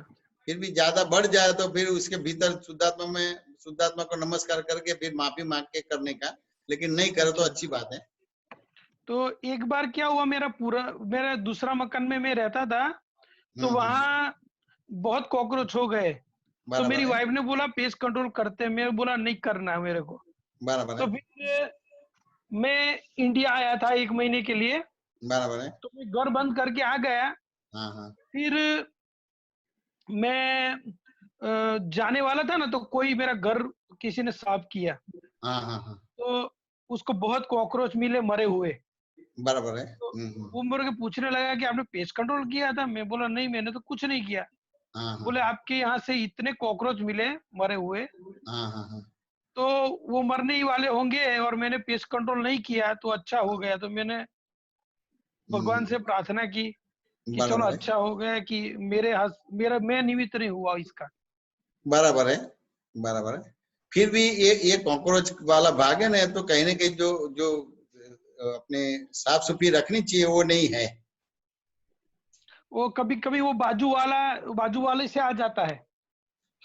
फिर भी ज्यादा बढ़ जाए तो फिर उसके भीतर शुद्धात्मा को नमस्कार करके फिर माफी मांग के करने का, लेकिन नहीं करे तो अच्छी बात है। तो एक बार क्या हुआ, मेरा दूसरा मकान में मैं रहता था तो वहाँ बहुत कॉकरोच हो गए। तो मेरी वाइफ ने बोला पेस्ट कंट्रोल करते हैं, मैं बोला नहीं करना है मेरे को। बराबर तो फिर मैं इंडिया आया था 1 महीने के लिए। बराबर है। तो मैं घर बंद करके आ गया। फिर मैं जाने वाला था ना तो कोई मेरा घर किसी ने साफ किया। तो उसको बहुत कॉकरोच मिले मरे हुए। बराबर है। तो वो मेरे को पूछने लगा कि आपने पेस्ट कंट्रोल किया था? मैं बोला नहीं मैंने तो कुछ नहीं किया। बोले आपके यहाँ से इतने कॉकरोच मिले मरे हुए तो वो मरने ही वाले होंगे और मैंने पेस्ट कंट्रोल नहीं किया तो अच्छा हो गया। तो मैंने भगवान से प्रार्थना की कि चलो अच्छा हो गया कि मैं निमित्त नहीं हुआ इसका। बराबर है। बराबर है। फिर भी ये कॉकरोच वाला भाग है ना तो कहीं ना कहीं जो अपने साफ सुथरी रखनी चाहिए वो नहीं है। वो कभी कभी वो बाजू वाले से आ जाता है।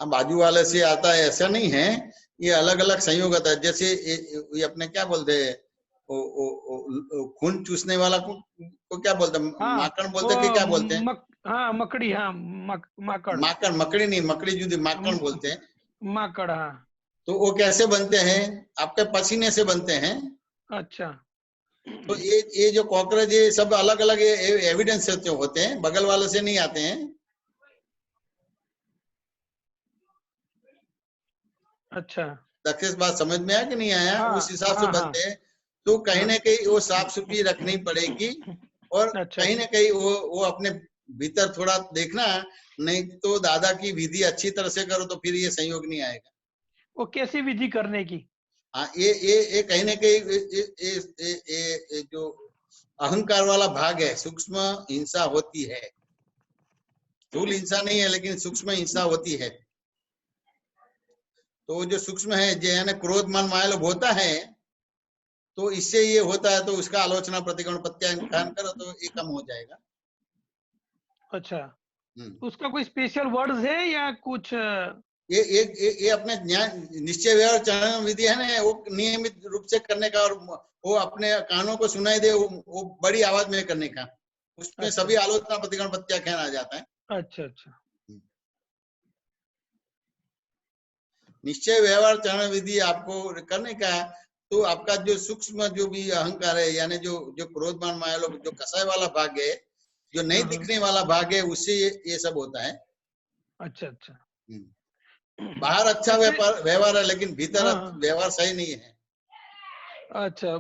हाँ बाजू वाले से आता है ऐसा नहीं है, ये अलग अलग संयोग होता है। जैसे ये अपने क्या बोलते हैं खून चूसने वाला को क्या बोलते हैं? माकड़ बोलते हैं कि क्या बोलते हैं? हाँ मकड़ी। हाँ माकड़। मकड़ी नहीं, मकड़ी जुदी माकड़ बोलते हैं। माकड़ हाँ। तो वो कैसे बनते हैं? आपके पसीने से बनते हैं। अच्छा। तो ये जो कॉकरोच ये सब अलग अलग एविडेंस होते हैं, बगल वाले से नहीं आते हैं। अच्छा। दक्षेश बात समझ में आया कि नहीं आया? उस हिसाब से बनते हैं। तो कहीं ना कहीं वो साफ सुथरी रखनी पड़ेगी और कहीं ना कहीं वो अपने भीतर थोड़ा देखना, नहीं तो दादा की विधि अच्छी तरह से करो तो फिर ये संयोग नहीं आएगा। वो कैसी विधि करने की? हाँ ये कहीं ना कहीं ये जो अहंकार वाला भाग है, सूक्ष्म हिंसा होती है। स्थूल हिंसा नहीं है लेकिन सूक्ष्म हिंसा होती है। तो जो सूक्ष्म है जो क्रोध मान माया लोभ होता है तो इससे ये होता है, तो उसका आलोचना प्रतिकोण प्रत्याख्यान करो तो ये कम हो जाएगा। अच्छा। उसका कोई स्पेशल वर्ड्स है या कुछ? ये अपने निश्चय व्यवहार चरण विधि है ना, वो नियमित रूप से करने का और वो अपने कानों को सुनाई दे वो बड़ी आवाज में करने का, उसमें सभी आलोचना प्रतिकोण प्रत्याख्यान आ जाता है। अच्छा अच्छा। निश्चय व्यवहार चरण विधि आपको करने का तो आपका जो सूक्ष्म जो भी अहंकार है, यानी जो जो क्रोधमान माया लोग, जो कसाय वाला भाग है, जो नहीं दिखने वाला भाग है, उससे ये सब होता है। अच्छा अच्छा। बाहर अच्छा व्यवहार है, लेकिन भीतर व्यवहार सही नहीं है। अच्छा,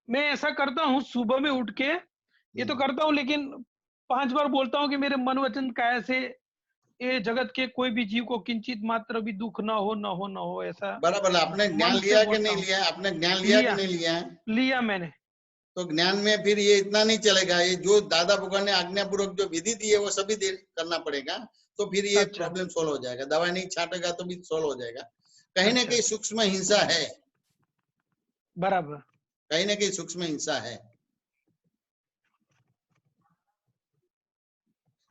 मैं ऐसा करता हूँ, सुबह में उठ के ये तो करता हूँ, लेकिन 5 बार बोलता हूँ कि मेरे मन वचन काया से ये जगत के कोई भी जीव को किंचित मात्र भी दुख ना हो, ना हो, ना हो, ऐसा। बराबर। आपने ज्ञान लिया कि नहीं लिया? आपने ज्ञान लिया कि नहीं लिया? लिया मैंने। तो ज्ञान में फिर ये इतना नहीं चलेगा, ये जो दादा भगवान ने आज्ञा पूर्वक जो विधि दी है वो सभी करना पड़ेगा, तो फिर ये प्रॉब्लम सोल्व हो जाएगा। दवाई नहीं छाटेगा तो भी सोल्व हो जाएगा। कहीं ना कहीं सूक्ष्म हिंसा है। बराबर। कहीं ना कहीं सूक्ष्म हिंसा है।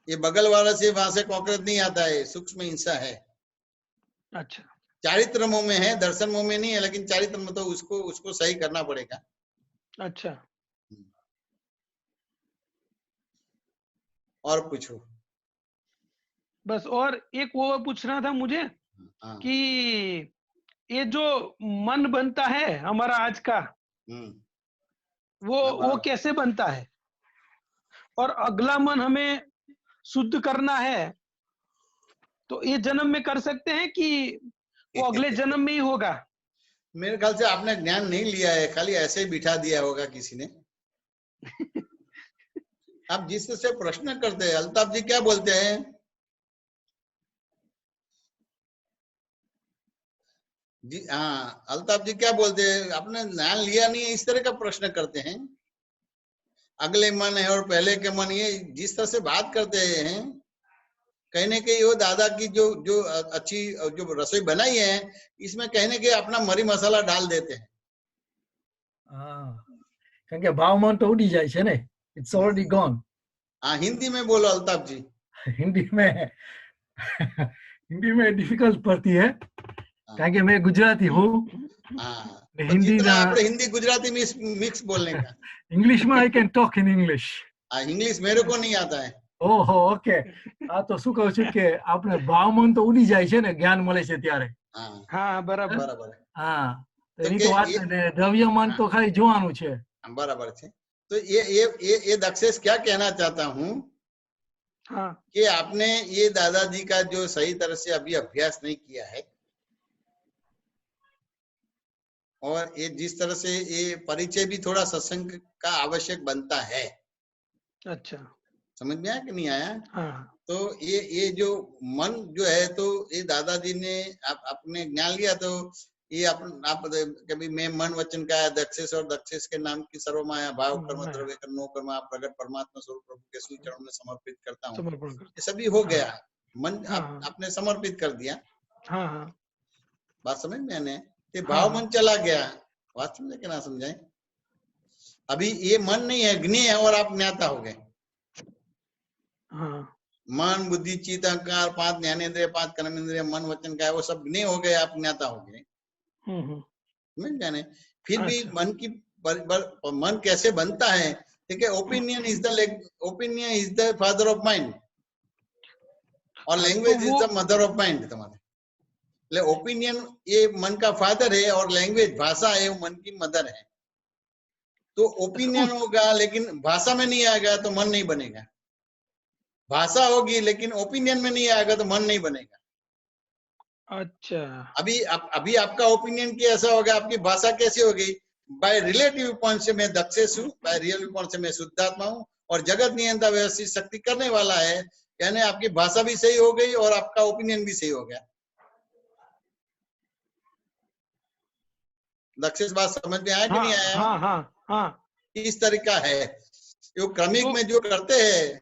ये बगल वाला से वहां से कॉकरोच नहीं आता है, सूक्ष्म हिंसा है। अच्छा। चारित्र मोह में है, दर्शन मोह में नहीं है, लेकिन चारित्र में तो उसको सही करना पड़ेगा। अच्छा। और पूछो। बस और एक वो पूछना था मुझे कि ये जो मन बनता है हमारा आज का, वो कैसे बनता है, और अगला मन हमें शुद्ध करना है तो ये जन्म में कर सकते हैं कि वो अगले जन्म में ही होगा? मेरे ख्याल से आपने ज्ञान नहीं लिया है, खाली ऐसे ही बिठा दिया होगा किसी ने। आप जिससे प्रश्न करते हैं, अल्ताफ जी क्या बोलते हैं? जी हाँ, अल्ताफ जी क्या बोलते हैं? आपने ज्ञान लिया नहीं है, इस तरह का प्रश्न करते हैं। अगले मन है और पहले के मन, ये जिस तरह से बात करते हैं, कहीं ना कहीं वो दादा की जो अच्छी जो रसोई बनाई है, इसमें कहीं ना कहीं अपना मरी मसाला डाल देते हैं। કારણ કે ભાવમાં તો ઉડી જાય છે ને, ઇટ્સ ઓલરેડી ગોન. हाँ, हिंदी में बोलो अल्ताफ जी। हिंदी में डिफिकल्ट पड़ती है, કારણ કે मैं गुजराती हूँ. हिंदी हिंदी गुजराती मिक्स बोलने का। इंग्लिश में I can talk in English. English मेरे को नहीं आता है। ઓહો, ઓકે. આ તો શું કહું છું કે આપણે ભાવમન તો ઉડી જાય છે ને જ્ઞાન મળે છે ત્યારે. હા, બરાબર. હા, એની તો વાત ને, દ્રવ્યમાન તો ખાલી જોવાનું છે. બરાબર છે। तो ये दक्षेश क्या कहना चाहता हूँ कि आपने ये दादाजी का जो सही तरह से अभी अभ्यास नहीं किया है, और ये जिस तरह से ये परिचय भी थोड़ा सत्संग का आवश्यक बनता है। अच्छा, समझ में आया कि नहीं आया? तो ये जो मन जो है, तो ये दादाजी ने अपने ज्ञान लिया, तो ये आप कभी मैं मन वचन का दक्षेश और दक्षेश के नाम की सर्वमाया भाव कर्म द्रव्य कर्म कर्म प्रगट परमात्मा स्वरूप प्रभु के श्री चरणों में समर्पित करता हूँ, ये सभी हो गया। मन आपने समर्पित कर दिया। बात समझ में आने? ये भाव मन चला गया। बात समझे कि ना समझाए? अभी ये मन नहीं है, अग्नि है, और आप ज्ञाता हो गए। मन बुद्धि चित्त अहंकार 5 ज्ञानेंद्रिय 5 कर्मेंद्रिय मन वचन का है, वो सब नहीं हो गए, आप ज्ञाता हो गए। समझ जाने? फिर भी मन की मन कैसे बनता है? ठीक है, opinion is the father of mind, और language is the mother of mind. तुम्हारे ओपिनियन ये मन का फादर है, और लैंग्वेज भाषा है, वो मन की मदर है। तो ओपिनियन होगा लेकिन भाषा में नहीं आएगा तो मन नहीं बनेगा। भाषा होगी लेकिन ओपिनियन में नहीं आएगा तो मन नहीं बनेगा। अच्छा, अभी आपका ओपिनियन कैसा होगा? आपकी भाषा कैसी होगी? बाय रिलेटिव पॉइंट से मैं दक्षेश हूँ, बाय रियल पॉइंट से मैं शुद्धात्मा हूँ, और जगत नियंता व्यवस्थित शक्ति करने वाला है, यानी आपकी भाषा भी सही हो गई और आपका ओपिनियन भी सही हो गया। दक्षेश बात समझ में आया कि नहीं आया? हाँ। इस तरीका है। जो क्रमिक में जो करते हैं,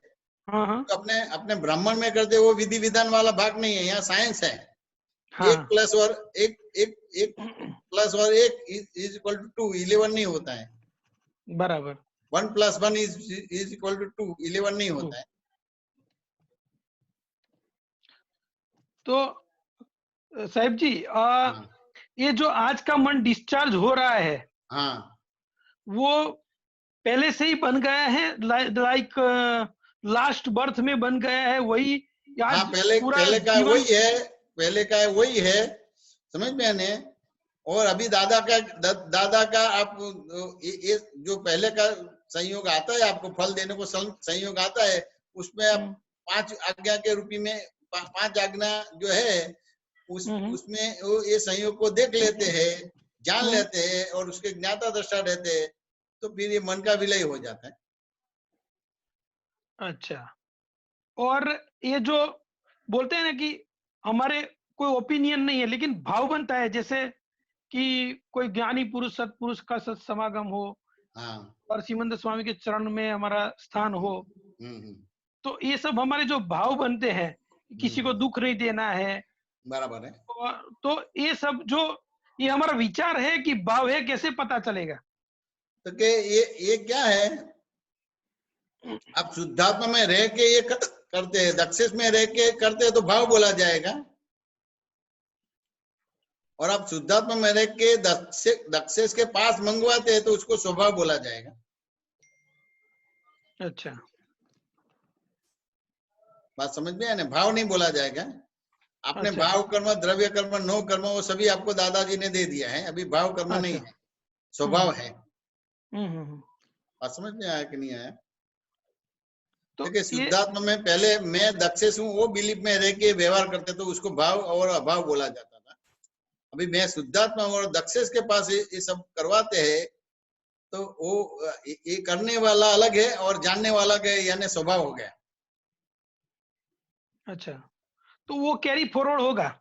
तो अपने ब्राह्मण में करते, वो विधि विधान वाला भाग नहीं है, यहाँ साइंस है। 1 प्लस और 1 प्लस और 1 इज इक्वल टू 2, 11 नहीं होता है। बराबर। 1 प्लस 1 इज इक्वल टू 2, 11 नहीं होता है। तो साहिब जी, ये जो आज का मन डिस्चार्ज हो रहा है, वो पहले से ही बन गया है, लाइक लास्ट बर्थ में बन गया है, वही? पहले का वही है, पहले का वही है। समझ में आने? और अभी दादा का आप ये जो पहले का संयोग आता है, आपको फल देने को संयोग आता है, उसमें आप 5 आज्ञा के रूपी में 5 आज्ञा जो है उसमें वो ये संयोग को देख लेते हैं, जान लेते हैं और उसके ज्ञाता दृष्टा रहते हैं, तो फिर ये मन का विलय हो जाता है। अच्छा, और ये जो बोलते हैं ना कि हमारे कोई ओपिनियन नहीं है लेकिन भाव बनता है, जैसे कि कोई ज्ञानी पुरुष सत्पुरुष का सत्समागम हो और सिमंदर स्वामी के चरण में हमारा स्थान हो, तो ये सब हमारे जो भाव बनते हैं, किसी को दुख नहीं देना है, बराबर है। तो ये सब जो ये हमारा विचार है कि भाव है, कैसे पता चलेगा? तो के ये क्या है, आप शुद्धात्मा में रह के ये करते हैं, दक्षेश में रह के करते हैं तो भाव बोला जाएगा, और आप शुद्धात्मा में रह के दक्षेश के पास मंगवाते हैं तो उसको स्वभाव बोला जाएगा। अच्छा, बात समझ में है ना? भाव नहीं बोला जाएगा। आपने अच्छा। भाव कर्म, द्रव्य कर्म, नो कर्म, वो सभी आपको दादाजी ने दे दिया है, अभी भाव कर्म नहीं है, स्वभाव है। बात समझ में आया कि नहीं आया? तो देखिए शुद्धात्मा में पहले मैं दक्षेश हूँ, वो बिलीफ में रह के व्यवहार करते तो उसको भाव और अभाव बोला जाता था। अभी मैं शुद्धात्मा और दक्षेश के पास ये सब करवाते हैं तो वो ये करने वाला अलग है और जानने वाला अलग है, यानी स्वभाव हो गया। अच्छा, तो वो कैरी फॉरवर्ड होगा,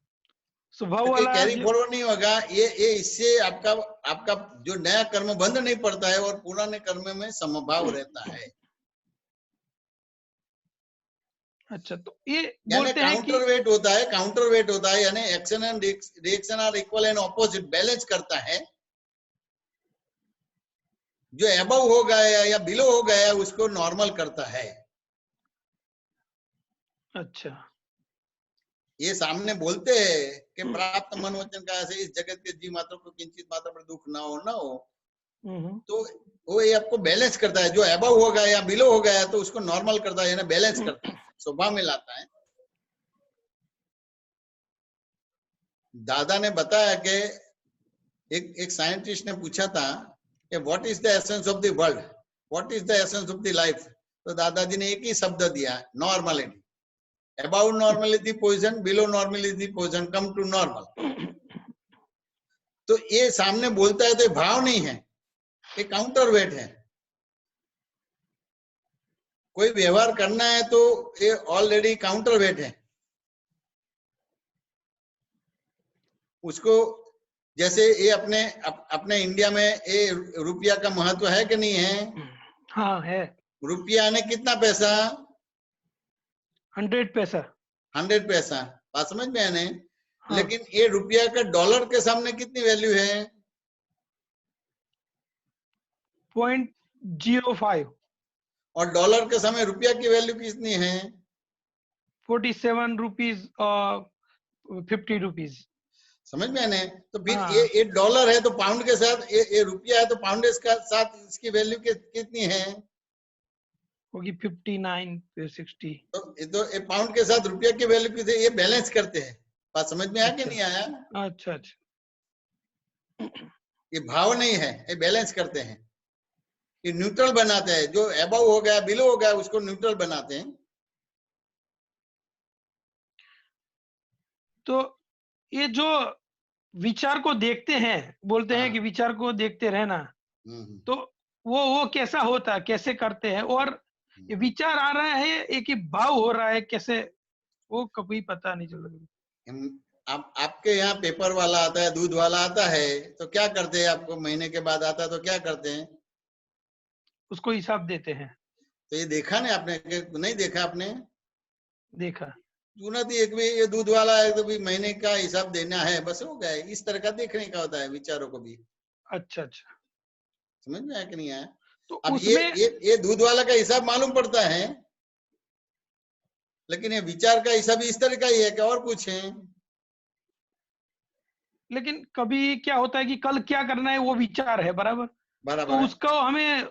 स्वभाव वाला कैरी फॉरवर्ड नहीं होगा, ये इससे आपका जो नया कर्म बंध नहीं पड़ता है और पुराने कर्म में समभाव रहता है। अच्छा, तो ये यानी काउंटर वेट होता है, काउंटर वेट होता है, यानी action and reaction are equal and opposite, balance करता है। जो अबव हो गया या बिलो हो गया उसको नॉर्मल करता है। अच्छा, ये सामने बोलते हैं कि प्राप्त मन वचन का ऐसे इस जगत के जीव मात्र को किंचित मात्र पर दुख ना हो, तो वो ये आपको बैलेंस करता है। जो अबव हो गया या बिलो हो गया तो उसको नॉर्मल करता है, यानी बैलेंस करता है, स्वभाव में लाता है। दादा ने बताया कि एक साइंटिस्ट ने पूछा था कि what is the essence of the world, what is the essence of the life, तो दादाजी ने एक ही शब्द दिया, normality. About normal is the position, below normal is the position, come to normal. तो ये सामने बोलता है तो ये भाव नहीं है, ये काउंटर वेट है। कोई व्यवहार करना है तो ये ऑलरेडी काउंटर वेट है। उसको जैसे ये अपने इंडिया में ये रुपया का महत्व है कि नहीं है? हाँ है। रुपया ने कितना पैसा? 100 पैसा। 100 पैसा, बात समझ में है नहीं? हाँ। लेकिन ये रुपया का डॉलर के सामने कितनी वैल्यू है? 0.05। और डॉलर के सामने रुपया की वैल्यू कितनी है? 47 रुपीज और 50 रुपीज। समझ में आने? तो फिर हाँ। ये डॉलर है तो पाउंड के साथ ये रुपया है तो पाउंड के साथ इसकी वैल्यू कितनी है? होगी 59 60। तो ये पाउंड के साथ रुपया की वैल्यू कितनी? ये बैलेंस करते हैं। बात समझ में आया कि नहीं आया? अच्छा अच्छा। ये भाव नहीं है, ये बैलेंस करते हैं, ये न्यूट्रल बनाते हैं। जो अबव हो गया बिलो हो गया उसको न्यूट्रल बनाते हैं। तो ये जो विचार को देखते हैं, बोलते हैं कि विचार को देखते रहना, तो वो कैसा होता है, कैसे करते हैं? और ये विचार आ रहा है एक ही भाव हो रहा है, कैसे वो कभी पता नहीं चलेगा। आपके यहाँ पेपर वाला आता है, दूध वाला आता है, तो क्या करते हैं? आपको महीने के बाद आता है तो क्या करते हैं? उसको हिसाब देते हैं। तो ये देखा नहीं आपने? नहीं देखा आपने? देखा। चुनौती एक भी ये दूध वाला है तो भी महीने का हिसाब देना है, बस हो गया। इस तरह का देखने का होता है विचारों को भी। अच्छा अच्छा, समझ में आया कि नहीं आया? तो अब ये दूध वाला का हिसाब मालूम पड़ता है, लेकिन ये विचार का हिसाब इस तरह का ही है कि और कुछ है। लेकिन कभी क्या होता है कि कल क्या करना है वो विचार है, बराबर बराबर, तो उसको हमें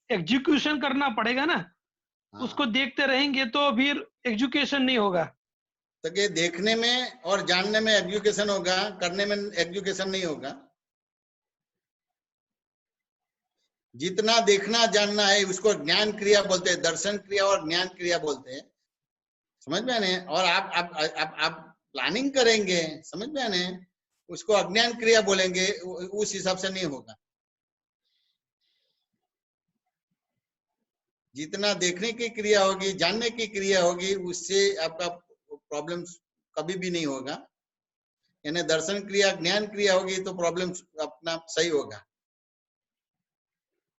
एग्जीक्यूशन करना पड़ेगा ना। हाँ। उसको देखते रहेंगे तो फिर एजुकेशन नहीं होगा। तो ये देखने में और जानने में एजुकेशन होगा, करने में एजुकेशन नहीं होगा। जितना देखना जानना है उसको ज्ञान क्रिया बोलते हैं, दर्शन क्रिया और ज्ञान क्रिया बोलते हैं, समझ में आने। और आप प्लानिंग करेंगे, समझ में आने, उसको अज्ञान क्रिया बोलेंगे, उस हिसाब से नहीं होगा। जितना देखने की क्रिया होगी, जानने की क्रिया होगी, उससे आपका प्रॉब्लम कभी भी नहीं होगा। यानी दर्शन क्रिया ज्ञान क्रिया होगी तो प्रॉब्लम अपना सही होगा।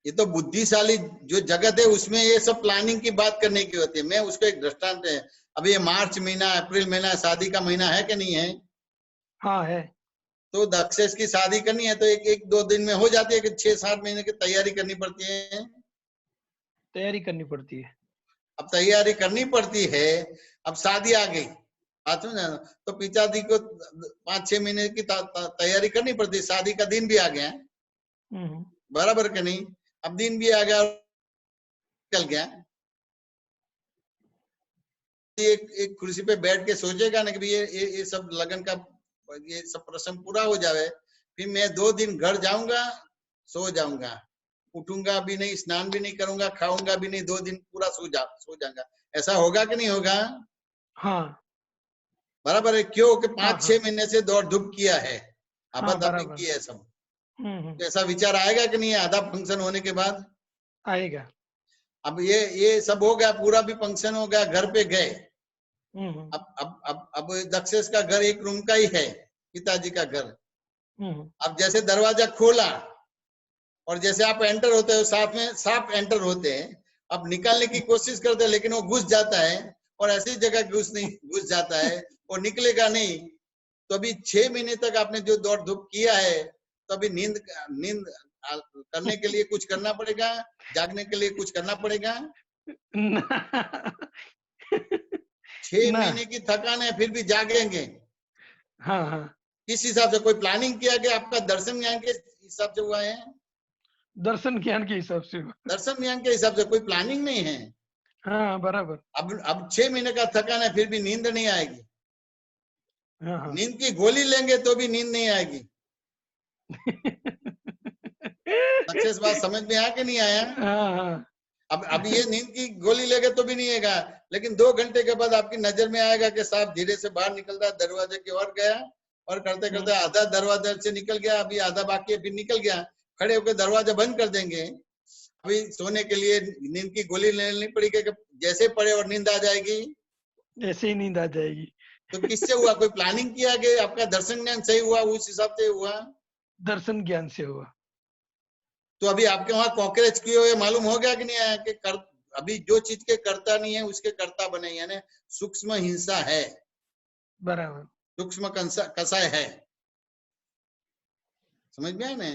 ये तो बुद्धिशाली जो जगत है उसमें ये सब प्लानिंग की बात करने की होती है। मैं उसको एक दृष्टांत है, अभी ये मार्च महीना, अप्रैल महीना शादी का महीना है कि नहीं है? हाँ है। तो दक्षेश की शादी करनी है तो एक दो दिन में हो जाती है कि 6-7 महीने की तैयारी करनी पड़ती है? तैयारी करनी पड़ती है। अब तैयारी करनी पड़ती है, अब शादी आ गई, बात समझ, तो पिताजी को 5-6 महीने की तैयारी करनी पड़ती है। शादी का दिन भी आ गया, बराबर के नहीं? अब दिन भी आ गया, चल गया, एक कुर्सी पे बैठ के सोचेगा ना कि ये सब लगन का ये सब प्रसंग पूरा हो जावे, फिर मैं 2 दिन घर जाऊंगा, सो जाऊंगा, उठूंगा भी नहीं, स्नान भी नहीं करूंगा, खाऊंगा भी नहीं, 2 दिन पूरा सो जाऊंगा। ऐसा होगा कि नहीं होगा? हाँ बराबर है। क्यों कि 5-6 महीने से दौड़ धूप किया है, आबादी की है सब। तो ऐसा विचार आएगा कि नहीं? आधा फंक्शन होने के बाद आएगा। अब ये सब हो गया, पूरा भी फंक्शन हो गया, घर पे गए। अब दक्षेश का घर 1 रूम का ही है, पिताजी का घर। अब जैसे दरवाजा खोला और जैसे आप एंटर होते हो, साथ में सांप एंटर होते हैं, अब निकालने की कोशिश करते हैं लेकिन वो घुस जाता है, और ऐसी जगह घुस जाता है, वो निकलेगा नहीं। तो अभी 6 महीने तक आपने जो दौड़ धूप किया है, तो अभी नींद करने के लिए कुछ करना पड़ेगा, जागने के लिए कुछ करना पड़ेगा। 6 महीने की थकान है फिर भी जागेंगे। हाँ। किस हिसाब से? कोई प्लानिंग किया कि आपका दर्शन ज्ञान के हिसाब से हुआ है? दर्शन ज्ञान के हिसाब से। दर्शन ज्ञान के हिसाब से, कोई प्लानिंग नहीं है। हाँ बराबर। अब 6 महीने का थकान है फिर भी नींद नहीं आएगी। हाँ। नींद की गोली लेंगे तो भी नींद नहीं आएगी। सक्सेस बात समझ में आया कि नहीं आया? हाँ। अब ये नींद की गोली लेंगे तो भी नहीं आएगा, लेकिन 2 घंटे के बाद आपकी नजर में आएगा कि सांप धीरे से बाहर निकलता है, दरवाजे की ओर गया, और करते करते आधा दरवाजे से निकल गया, अभी आधा बाकी है, फिर निकल गया। खड़े होकर दरवाजा बंद कर देंगे। अभी सोने के लिए नींद की गोली लेनी पड़ेगी कि जैसे पड़े और नींद आ जाएगी, ऐसे ही नींद आ जाएगी। तो किससे हुआ? कोई प्लानिंग किया कि आपका दर्शन ज्ञान सही हुआ, उस हिसाब से हुआ? दर्शन ज्ञान से हुआ। तो अभी आपके वहां कॉकरेज किए हुए मालूम हो गया कि नहीं आया कि अभी जो चीज के करता नहीं है उसके कर्ता बने, यानी सूक्ष्म हिंसा है, बराबर, सूक्ष्म कसाय है। समझ में आया ना?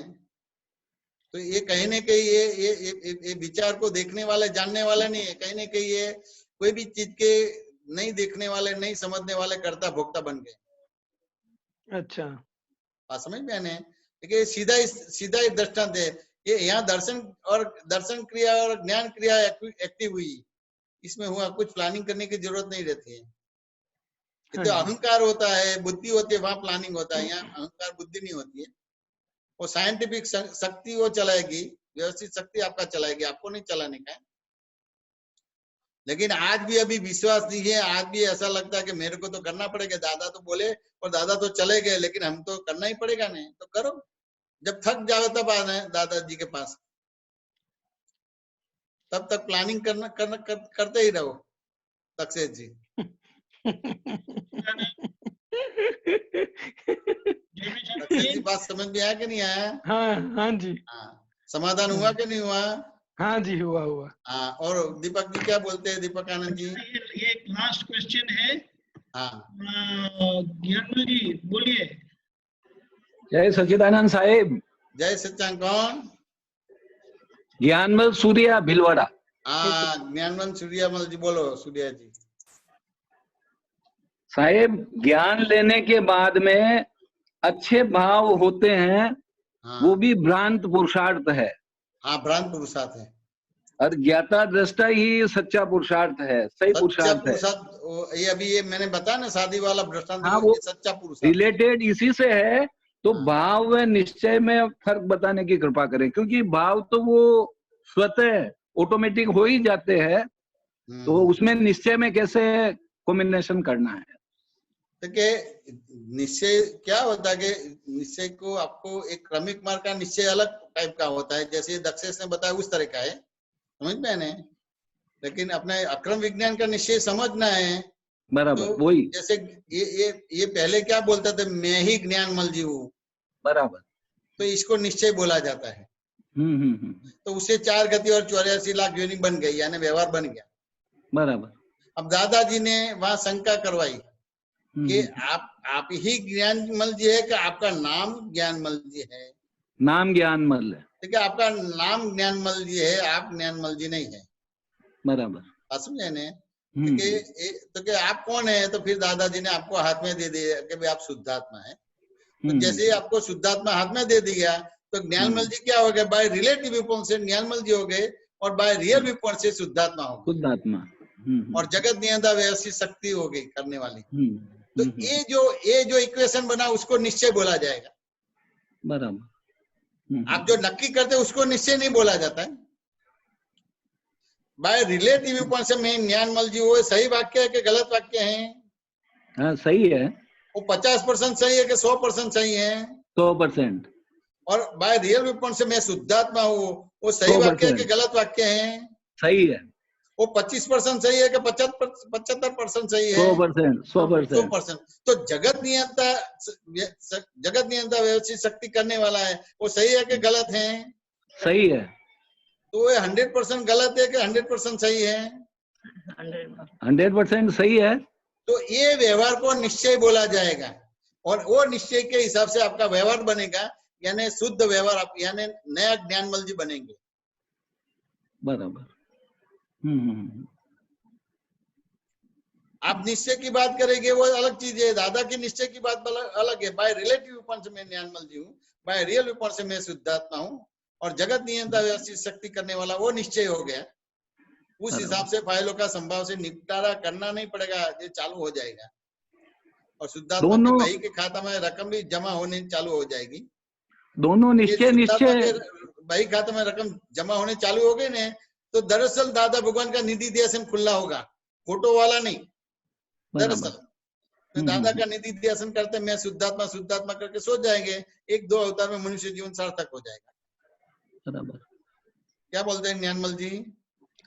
तो ये कहीं न कहीं ये विचार को देखने वाले, जानने वाले नहीं है, कहीं न कहीं ये कोई भी चीज के नहीं देखने वाले, नहीं समझने वाले कर्ता भोक्ता बन गए। अच्छा, बात समझ में आने? देखिए सीधा ही दृष्टांत है ये। यहाँ दर्शन क्रिया और ज्ञान क्रिया एक्टिव हुई, इसमें हुआ, कुछ प्लानिंग करने की जरूरत नहीं रहती है। ये तो अहंकार होता है, बुद्धि होती है, वहां प्लानिंग होता है। यहाँ अहंकार बुद्धि नहीं होती है। वो साइंटिफिक शक्ति वो चलाएगी, व्यवस्थित शक्ति आपका चलाएगी, आपको नहीं चलाने का है। लेकिन आज भी अभी विश्वास नहीं है, आज भी ऐसा लगता है कि मेरे को तो करना पड़ेगा, दादा तो बोले और दादा तो चले गए, लेकिन हम तो करना ही पड़ेगा। नहीं तो करो, जब थक जाओ तब आना है दादाजी के पास, तब तक प्लानिंग करते ही रहो। सक्सेस जी सक्सेस जी, बात समझ में आया कि नहीं आया? हाँ जी। हाँ, समाधान हुआ कि नहीं हुआ? हाँ जी, हुआ। हाँ, और दीपक जी क्या बोलते हैं? दीपक आनंद जी, ये एक लास्ट क्वेश्चन है। हाँ ज्ञानमल जी बोलिए। जय सच्चिदानंद साहेब। जय सच्चान। कौन? ज्ञानमल सूर्या भिलवाड़ा। हाँ, ज्ञानमल सूर्यामल जी, बोलो सूर्या जी। साहेब, ज्ञान लेने के बाद में अच्छे भाव होते हैं, हाँ, वो भी भ्रांत पुरुषार्थ है। हाँ, भ्रांत पुरुषार्थ है। और ज्ञाता दृष्टा ही सच्चा पुरुषार्थ है, सही पुरुषार्थ है। ये अभी ये मैंने बताया ना, शादी वाला दृष्टांत, हाँ, वो सच्चा पुरुषार्थ रिलेटेड इसी से है तो भाव व निश्चय में फर्क बताने की कृपा करें, क्योंकि भाव तो वो स्वतः ऑटोमेटिक हो ही जाते हैं, तो उसमें निश्चय में कैसे कॉम्बिनेशन करना है? तो के निश्चय क्या होता है कि निश्चय को आपको एक क्रमिक मार्ग का निश्चय अलग टाइप का होता है, जैसे दक्षेश ने बताया उस तरह का है, समझ में ने? लेकिन अपने अक्रम विज्ञान का निश्चय समझना है। बराबर, तो वही जैसे ये पहले क्या बोलते थे, मैं ही ज्ञान मल जी हूँ, बराबर, तो इसको निश्चय बोला जाता है। तो उससे 4 गति और 84 लाख योनि बन गई, यानी व्यवहार बन गया। बराबर। अब दादाजी ने वहां शंका करवाई कि आप ही ज्ञानमल जी है कि आपका नाम ज्ञानमल जी है? नाम ज्ञानमल है। ठीक है, आपका नाम ज्ञानमल जी है, आप ज्ञानमल जी नहीं है। बराबर, समझे ने? तो कि आप कौन है? तो फिर दादाजी ने आपको हाथ में दे दिया कि भाई आप शुद्धात्मा है। तो जैसे ही आपको शुद्धात्मा हाथ में दे दिया तो ज्ञानमल जी क्या हो गए? बाय रिलेटिव व्यू से ज्ञानमल जी हो गए और बाय रियल व्यू से शुद्धात्मा हो गए। शुद्धात्मा और जगत नियंता व्यवस्थित शक्ति हो गई करने वाली। तो ये जो इक्वेशन बना उसको निश्चय बोला जाएगा। बराबर। आप जो नक्की करते हैं उसको निश्चय नहीं बोला जाता है। बाय रिलेटिव व्यू पॉइंट से मैं ज्ञानमल जी, वो सही वाक्य है कि गलत वाक्य है? हाँ, सही है। वो 50% सही है कि 100% सही है? 100%। और बाय रियल व्यू पॉइंट से मैं शुद्धात्मा हूँ, वो सही वाक्य है कि गलत वाक्य है? सही है। वो 25% सही है कि 75% सही है? 100%। 100%। तो जगत नियंता व्यवस्थित शक्ति करने वाला है, वो सही है कि गलत है? सही है। तो ये 100% गलत है कि 100% सही है? 100% सही है। तो ये व्यवहार को निश्चय बोला जाएगा और वो निश्चय के हिसाब से आपका व्यवहार बनेगा, यानी शुद्ध व्यवहार, आप यानी नया ज्ञानमल जी बनेंगे। बराबर। आप निश्चय की बात करेंगे वो अलग चीज है, दादा की निश्चय की बात अलग है। बाय रिलेटिव पॉइंट से मैं ज्ञानमल जी हूँ, बाय रियल पॉइंट से मैं शुद्धात्मा हूँ और जगत नियंता व्यवस्थित शक्ति करने वाला वो निश्चय हो गया। उस हिसाब से फाइलों का संभाव से निपटारा करना नहीं पड़ेगा, ये चालू हो जाएगा और शुद्धात्मा के भाई के खाता में रकम भी जमा होने चालू हो जाएगी। दोनों निश्चय भाई खाते में रकम जमा होने चालू हो गई ने, तो दरअसल दादा भगवान का निधि ध्यान खुला होगा, फोटो वाला नहीं। दरअसल तो दादा का निधि ध्यान करते मैं शुद्धात्मा शुद्धात्मा करके सो जाएंगे, 1-2 अवतार में मनुष्य जीवन सार्थक हो जाएगा। बराबर। क्या बोलते हैं ज्ञानमल जी?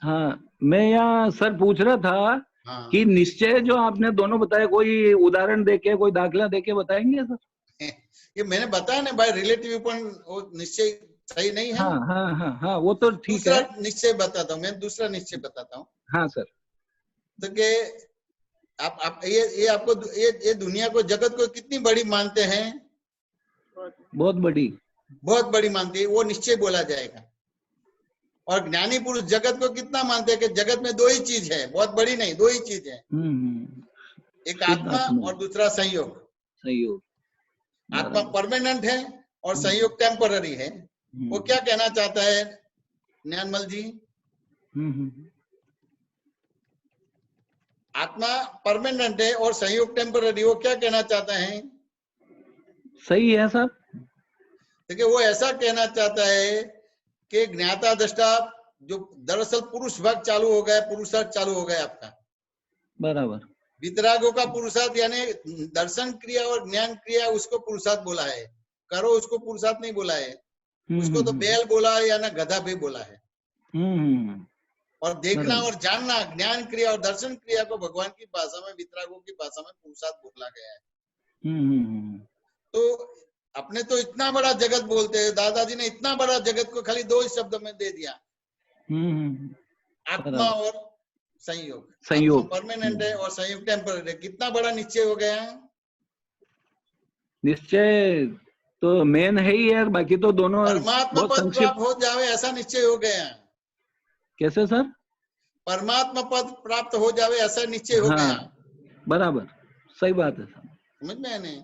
हाँ, मैं यहाँ सर पूछ रहा था कि निश्चय जो आपने दोनों बताए, कोई उदाहरण देके, कोई दाखला देके बताएंगे सर? ये मैंने बताया ना, भाई रिलेटिव पॉइंट निश्चय सही नहीं है। हाँ, वो तो ठीक है। दूसरा निश्चय बताता हूँ मैं, दूसरा निश्चय बताता हूँ। हाँ सर। तो के आप ये आपको ये दुनिया को, जगत को कितनी बड़ी मानते हैं? बहुत बड़ी, बहुत बड़ी मानती है, वो निश्चय बोला जाएगा। और ज्ञानी पुरुष जगत को कितना मानते हैं कि जगत में 2 ही चीज है, बहुत बड़ी नहीं, 2 ही चीज है, एक आत्मा और दूसरा संयोग। आत्मा परमानेंट है और संयोग टेम्पररी है। वो क्या कहना चाहता है ज्ञानमल जी? आत्मा परमानेंट है और संयोग टेम्पररी, वो क्या कहना चाहता है? सही है सर। देखिए, वो ऐसा कहना चाहता है कि ज्ञाता दृष्टा जो दरअसल पुरुष भाग चालू हो गया, पुरुषार्थ चालू हो गया आपका। बराबर। वितरागों का पुरुषार्थ यानी दर्शन क्रिया और ज्ञान क्रिया, उसको पुरुषार्थ बोला है। करो उसको पुरुषार्थ नहीं बोला है, उसको तो बैल बोला है या ना गधा भी बोला है। और देखना और जानना, ज्ञान क्रिया और दर्शन क्रिया को भगवान की भाषा में, वितरागों की भाषा में पुरुषार्थ बोला गया है। तो अपने तो इतना बड़ा जगत बोलते हैं, दादाजी ने इतना बड़ा जगत को खाली 2 ही शब्दों में दे दिया, आत्मा और संयोग। परमानेंट है और संयोग टेम्पररी है। कितना बड़ा निश्चय हो गया है? निश्चय तो मेन है ही है, बाकी तो दोनों परमात्मा पद प्राप्त हो जावे ऐसा निश्चय हो गया। कैसे सर? परमात्मा पद प्राप्त हो जावे ऐसा निश्चय हो गया। बराबर, सही बात है सर। समझ में नहीं?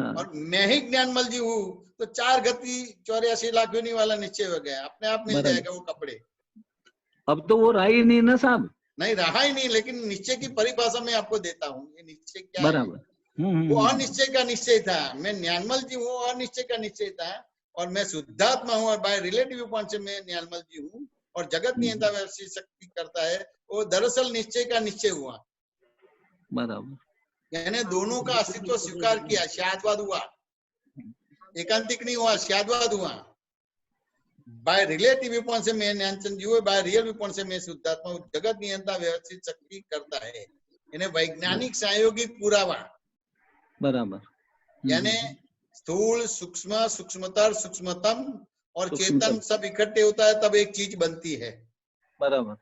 और मैं ही ज्ञानमल जी हूँ, तो 4 गति 84 लाख योनि वाला निश्चय हो गया, अपने आप मिल जाएगा वो कपड़े। अब तो वो रहा ही नहीं ना साहब। नहीं रहा ही नहीं, लेकिन निश्चय की परिभाषा में आपको देता हूँ, ये निश्चय क्या बराबर है? वो अनिश्चय का निश्चय था। मैं न्यानमल जी हूँ, अनिश्चय का निश्चय था, और मैं शुद्धात्मा हूँ और बाय रिलेटिव पॉइंट से मैं न्यानमल जी हूँ, और जगत नियंता व्यवस्थित शक्ति करता है, वो दरअसल निश्चय का निश्चय हुआ। बराबर। यानी दोनों का अस्तित्व स्वीकार किया, शादवाद हुआ, एकांतिक नहीं हुआ, शादवाद हुआ। बाय रिलेटिव व्यू पॉइंट से मैं ज्ञानचंद जी हूँ, बाय रियल व्यू पॉइंट से मैं शुद्धात्मा हूँ, जगत नियंता व्यवस्थित शक्ति करता है। यानी वैज्ञानिक संयोगिक पुरावा, बराबर। यानी स्थूल, सूक्ष्म, सूक्ष्मतर, सूक्ष्मतम और चेतन सब इकट्ठे होता है तब एक चीज बनती है। बराबर।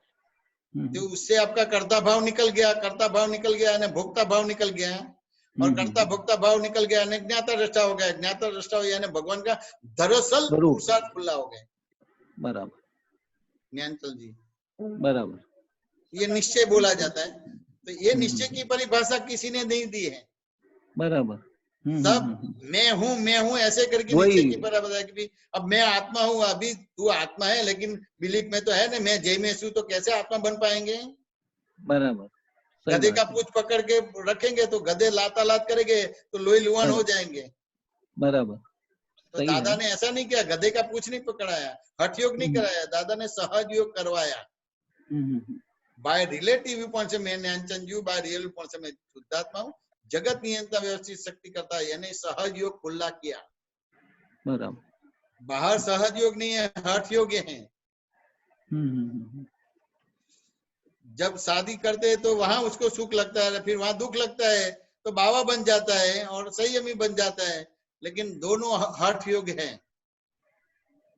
तो उससे आपका कर्ता भाव निकल गया, कर्ता भाव निकल गया यानी भोक्ता भाव निकल गया, और कर्ता भोक्ता भाव निकल गया यानी ज्ञाता दृष्टा हो गया, ज्ञाता दृष्टा हो यानी भगवान का दरअसल पुरुषार्थ खुला हो गया। बराबर। ज्ञानचल जी, बराबर। ये निश्चय बोला जाता है। तो ये निश्चय की परिभाषा किसी ने नहीं दी है। बराबर। सब मैं हूँ ऐसे करके निश्चय की परिभाषा है कि अब मैं आत्मा हूँ, अभी तू आत्मा है, लेकिन बिलीफ में तो है ना मैं जय में हूँ, तो कैसे आत्मा बन पाएंगे? बराबर। गधे का पूंछ पकड़ के रखेंगे तो गधे लातालात करेंगे तो लोही लुहान हो जाएंगे। बराबर। तो दादा ने ऐसा नहीं किया, गधे का पूंछ नहीं पकड़ाया, हठ योग नहीं कराया, दादा ने सहज योग करवाया। बाय रिलेटिव व्यू पॉइंट से मैं ज्ञानचंद जी हूँ, बाय रियल व्यू पॉइंट से मैं शुद्धात्मा हूँ, जगत नियंता व्यवस्थित शक्ति करता है, यानी सहज योग खुला किया। बराबर। बाहर सहज योग नहीं है, हठ योग है। जब शादी करते हैं तो वहां उसको सुख लगता है, फिर वहां दुख लगता है, तो बाबा बन जाता है और संयमी बन जाता है, लेकिन दोनों हठ योग है।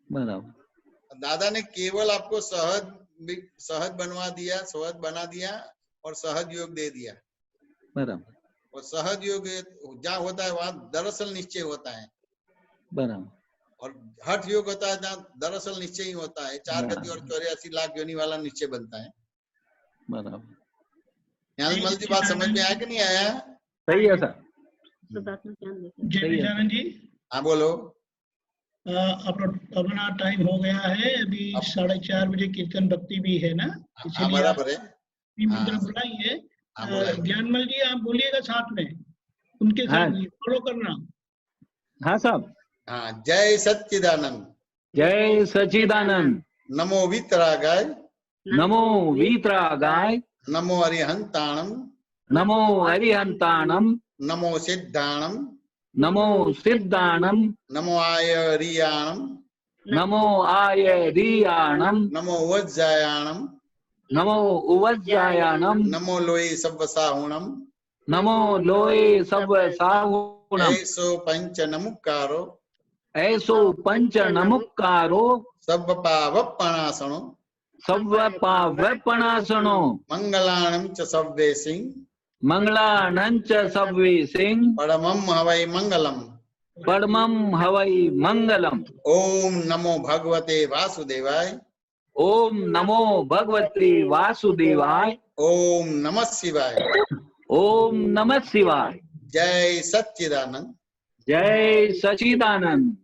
बराबर। दादा ने केवल आपको सहज बनवा दिया, सहज बना दिया और सहज योग दे दिया। बराबर। और सहज योग जहाँ होता है वहां दरअसल निश्चय होता है। बराबर। और हठ योग होता है जहाँ दरअसल निश्चय ही होता है, 4 गति और 84 लाख योनि वाला निश्चय बनता है। बराबर। न्यानमल जी बात समझ में आया कि नहीं आया? सही है सर। जय नित्यानंद जी, हाँ बोलो। अपना टाइम हो गया है, अभी 4:30 बजे कीर्तन भक्ति भी है ना, इसलिए बराबर है। मंत्र बुलाइए। ज्ञानमल जी आप बोलिएगा साथ में, उनके साथ फॉलो करना। हाँ साहब। हाँ, जय सच्चिदानंद। जय सच्चिदानंद। नमो वीतरागाय। नमो वीतरागाय। नमो अरिहंताणम। नमो अरिहंताणम। नमो सिद्धाणम। नमो सिद्धाणम। नमो आयरियाणम। नमो आयरियाणम। नमो वज्जायाणम। नमो उवज्जायाणम। नमो लोये सव्वसाहुणम। नमो लोये सव्वसाहुणम। ऐसो पंच नमुक्कारो। ऐसो पंच नमुक्कारो। सव्वपावपणासनो। सव्वपावपणासनो। मंगलाणं च सव्वेसिं। मंगलानं च सव्वेसिं। परमं हवै मंगलम्। परमं हवै मंगलम्। ओम नमो भगवते वासुदेवाय। ओम नमो भगवते वासुदेवाय। ओम नमः शिवाय। ओम नमः शिवाय। जय सच्चिदानंद। जय सच्चिदानंद।